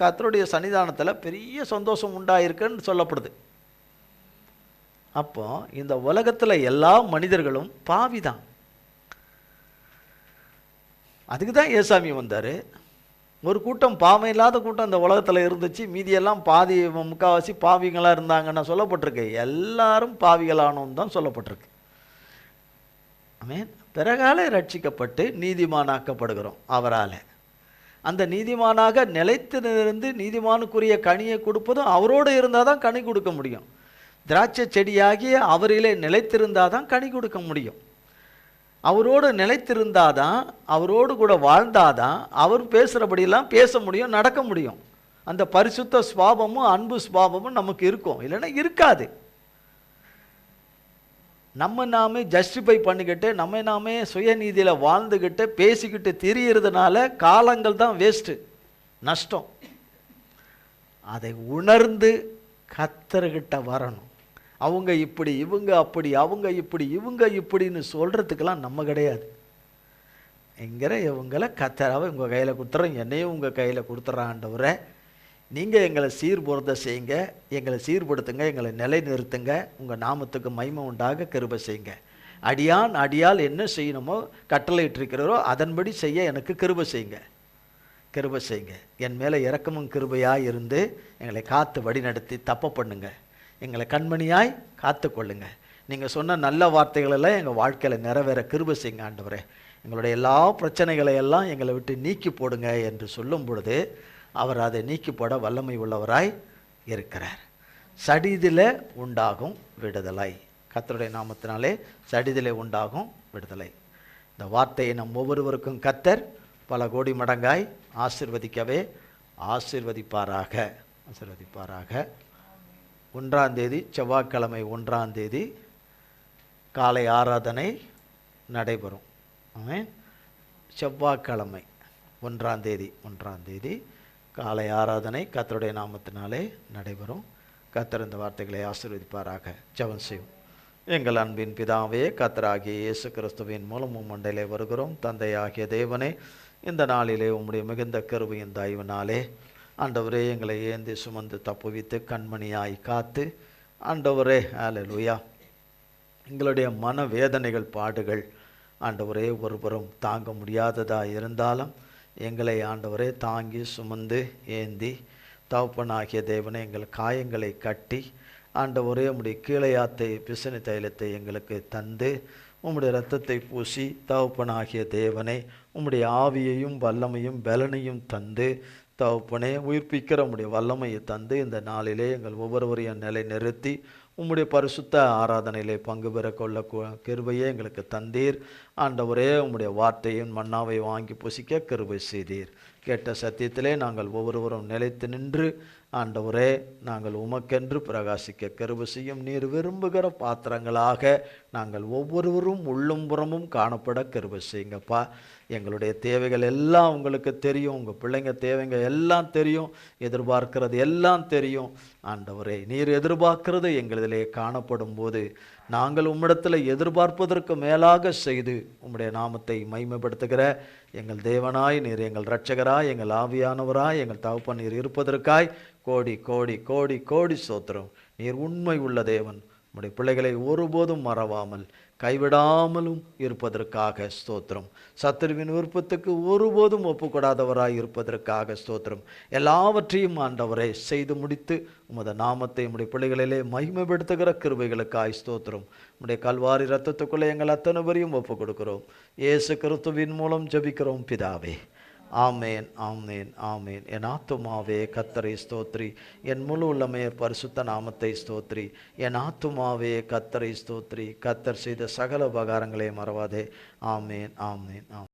[SPEAKER 1] கர்த்தருடைய சன்னிதானத்தில் பெரிய சந்தோஷம் உண்டாயிருக்குன்னு சொல்லப்படுது. அப்போ இந்த உலகத்தில் எல்லா மனிதர்களும் பாவி தான். அதுக்கு தான் ஏசாமி வந்தார். ஒரு கூட்டம் பாவம் இல்லாத கூட்டம் இந்த உலகத்தில் இருந்துச்சு, மீதியெல்லாம் முக்கால்வாசி பாவிகளாக இருந்தாங்கன்னா சொல்லப்பட்டிருக்கு. எல்லாரும் பாவிகளானோன்னு தான் சொல்லப்பட்டிருக்கு. ஆமென். பிறகால ரட்சிக்கப்பட்டு நீதிமானாக்கப்படுகிறோம் அவரால். அந்த நீதிமானாக நிலைத்திருந்து நீதிமானுக்குரிய கனியை கொடுப்பதும் அவரோடு இருந்தால் தான் கனி கொடுக்க முடியும். திராட்சை செடியாகிய அவரிலே நிலைத்திருந்தால் தான் கனி கொடுக்க முடியும். அவரோடு நிலைத்திருந்தாதான், அவரோடு கூட வாழ்ந்தாதான் அவர் பேசுகிறபடியெல்லாம் பேச முடியும், நடக்க முடியும். அந்த பரிசுத்த சுபாவமும் அன்பு சுபாவமும் நமக்கு இருக்கும், இல்லைன்னா இருக்காது. நாமே ஜஸ்டிஃபை பண்ணிக்கிட்டு நாமே சுயநீதியில் வாழ்ந்துக்கிட்டு பேசிக்கிட்டு திரியறதுனால காலங்கள் தான் வேஸ்ட்டு, நஷ்டம். அதை உணர்ந்து கர்த்தர்கிட்ட வரணும். அவங்க இப்படி, இவங்க அப்படி, அவங்க இப்படி, இவங்க இப்படின்னு சொல்கிறதுக்கெல்லாம் நம்ம கிடையாது. என்கிற இவங்களை கர்த்தராவை உங்கள் கையில் கொடுத்துறோம், என்னையும் உங்கள் கையில் கொடுத்துட்றேன் ஆண்டவரே, நீங்கள் எங்களை சீர்பொருத்த செய்யுங்க, எங்களை சீர்படுத்துங்க, எங்களை நிலை நிறுத்துங்க, உங்கள் நாமத்துக்கு மகிமை உண்டாக கிருபை செய்யுங்க. அடியான் அடியால் என்ன செய்யணுமோ கட்டளையிட்டிருக்கிறோ அதன்படி செய்ய எனக்கு கிருபை செய்யுங்க, கிருபை செய்யுங்க. என் மேலே இரக்கமும் கிருபையாய் இருந்து எங்களை காத்து வழி நடத்தி தப்ப பண்ணுங்க, எங்களை கண்மணியாய் காத்து கொள்ளுங்க. நீங்கள் சொன்ன நல்ல வார்த்தைகளெல்லாம் எங்கள் வாழ்க்கையில் நிறைவேற கிருபை செய்யுங்க ஆண்டவரே. எங்களுடைய எல்லா பிரச்சனைகளை எல்லாம் எங்களை விட்டு நீக்கி போடுங்க என்று சொல்லும் பொழுது அவர் அதை நீக்கி போட வல்லமை உள்ளவராய் இருக்கிறார். சடிதில் உண்டாகும் விடுதலை, கர்த்தருடைய நாமத்தினாலே சடிதிலே உண்டாகும் விடுதலை. இந்த வார்த்தையை நம் ஒவ்வொருவருக்கும் கர்த்தர் பல கோடி மடங்காய் ஆசீர்வதிக்கவே ஆசீர்வதிப்பாராக, ஆசீர்வதிப்பாராக. 1ஆம் தேதி செவ்வாய்க்கிழமை 1ஆம் தேதி காலை ஆராதனை நடைபெறும். செவ்வாய்க்கிழமை 1ஆம் தேதி காலை ஆராதனை கர்த்தருடைய நாமத்தினாலே நடைபெறும். கர்த்தர் இந்த வார்த்தைகளை ஆசீர்வதிப்பாராக. ஜெபம் செய்வோம். எங்கள் அன்பின் பிதாவே, கர்த்தராகிய இயேசு கிறிஸ்துவின் மூலம் மண்டையிலே வருகிறோம். தந்தையாகிய தேவனே, இந்த நாளிலே உம்முடைய மிகுந்த கிருபையின் தயவினாலே ஆண்டவரே எங்களை ஏந்தி சுமந்து தப்புவித்து கண்மணியாய் காத்து ஆண்டவரே, ஹல்லேலூயா, எங்களுடைய மனவேதனைகள் பாடுகள் ஆண்டவரே ஒருபுறம் தாங்க முடியாததாக இருந்தாலும் எங்களை ஆண்டவரே தாங்கி சுமந்து ஏந்தி தகப்பனாகிய தேவனே எங்கள் காயங்களை கட்டி ஆண்டவரே உம்முடைய கீழையாத்தை பிசினி தைலத்தை எங்களுக்கு தந்து உம்முடைய இரத்தத்தை பூசி தகப்பனாகிய தேவனே உம்முடைய ஆவியையும் வல்லமையும் பலனையும் தந்து தகப்பனே உயிர்ப்பிக்கிற உம்முடைய வல்லமையை தந்து இந்த நாளிலே எங்கள் ஒவ்வொருவரையும் நிலை நிறுத்தி உம்முடைய பரிசுத்த ஆராதனையிலே பங்கு பெற கொள்ள கிருபையே எங்களுக்கு தந்தீர். ஆண்டவரே உம்முடைய வார்த்தையின் மன்னாவை வாங்கி புசிக்க கிருபை செய்தீர். கேட்ட சத்தியத்திலே நாங்கள் ஒவ்வொருவரும் நிலைத்து நின்று ஆண்டவரே நாங்கள் உமக்கென்று பிரகாசிக்க கிருபை செய்யும். நீர் விரும்புகிற பாத்திரங்களாக நாங்கள் ஒவ்வொருவரும் உள்ளும் புறமும் காணப்பட கிருபை செய்யுங்கப்பா. எங்களுடைய தேவைகள் எல்லாம் உங்களுக்கு தெரியும், உங்கள் பிள்ளைங்க தேவைங்க எல்லாம் தெரியும், எதிர்பார்க்கிறது எல்லாம் தெரியும். ஆண்டவரே நீர் எதிர்பார்க்கிறது எங்களிலே காணப்படும் போது நாங்கள் உம்மிடத்தில் எதிர்பார்ப்பதற்கு மேலாக செய்து உம்முடைய நாமத்தை மகிமைப்படுத்துகிற எங்கள் தேவனாய் நீர், எங்கள் இரட்சகராய், எங்கள் ஆவியானவராய், எங்கள் தகப்பன் நீர் இருப்பதற்காய் கோடி கோடி கோடி கோடி ஸ்தோத்திரம். நீர் உண்மை உள்ள தேவன், உம்முடைய பிள்ளைகளை ஒருபோதும் மறவாமல் கைவிடாமலும் இருப்பதற்காக ஸ்தோத்திரம். சத்துருவின் விருப்பத்துக்கு ஒருபோதும் ஒப்புக்கொடாதவராய் இருப்பதற்காக ஸ்தோத்திரம். எல்லாவற்றையும் ஆண்டவரை செய்து முடித்து உமது நாமத்தை உம்முடைய பிள்ளைகளிலே மகிமைப்படுத்துகிற கிருபைகளுக்காய் ஸ்தோத்திரம். உம்முடைய கல்வாரி இரத்தத்துக்குள்ளே எங்கள் அத்தனை பேரையும் ஒப்புக் கொடுக்கிறோம். இயேசு கிறிஸ்துவின் மூலம் ஜெபிக்கிறோம் பிதாவே. ஆமேன், ஆமேன், ஆமேன். என் ஆத்துமாவே கர்த்தரை ஸ்தோத்ரி, என் முழு உள்ளமே பரிசுத்த நாமத்தை ஸ்தோத்ரி. என் ஆத்துமாவே கர்த்தரை ஸ்தோத்ரி, கர்த்தர் செய்த சகல உபகாரங்களை மறவாதே. ஆமேன், ஆமேன், ஆமேன்.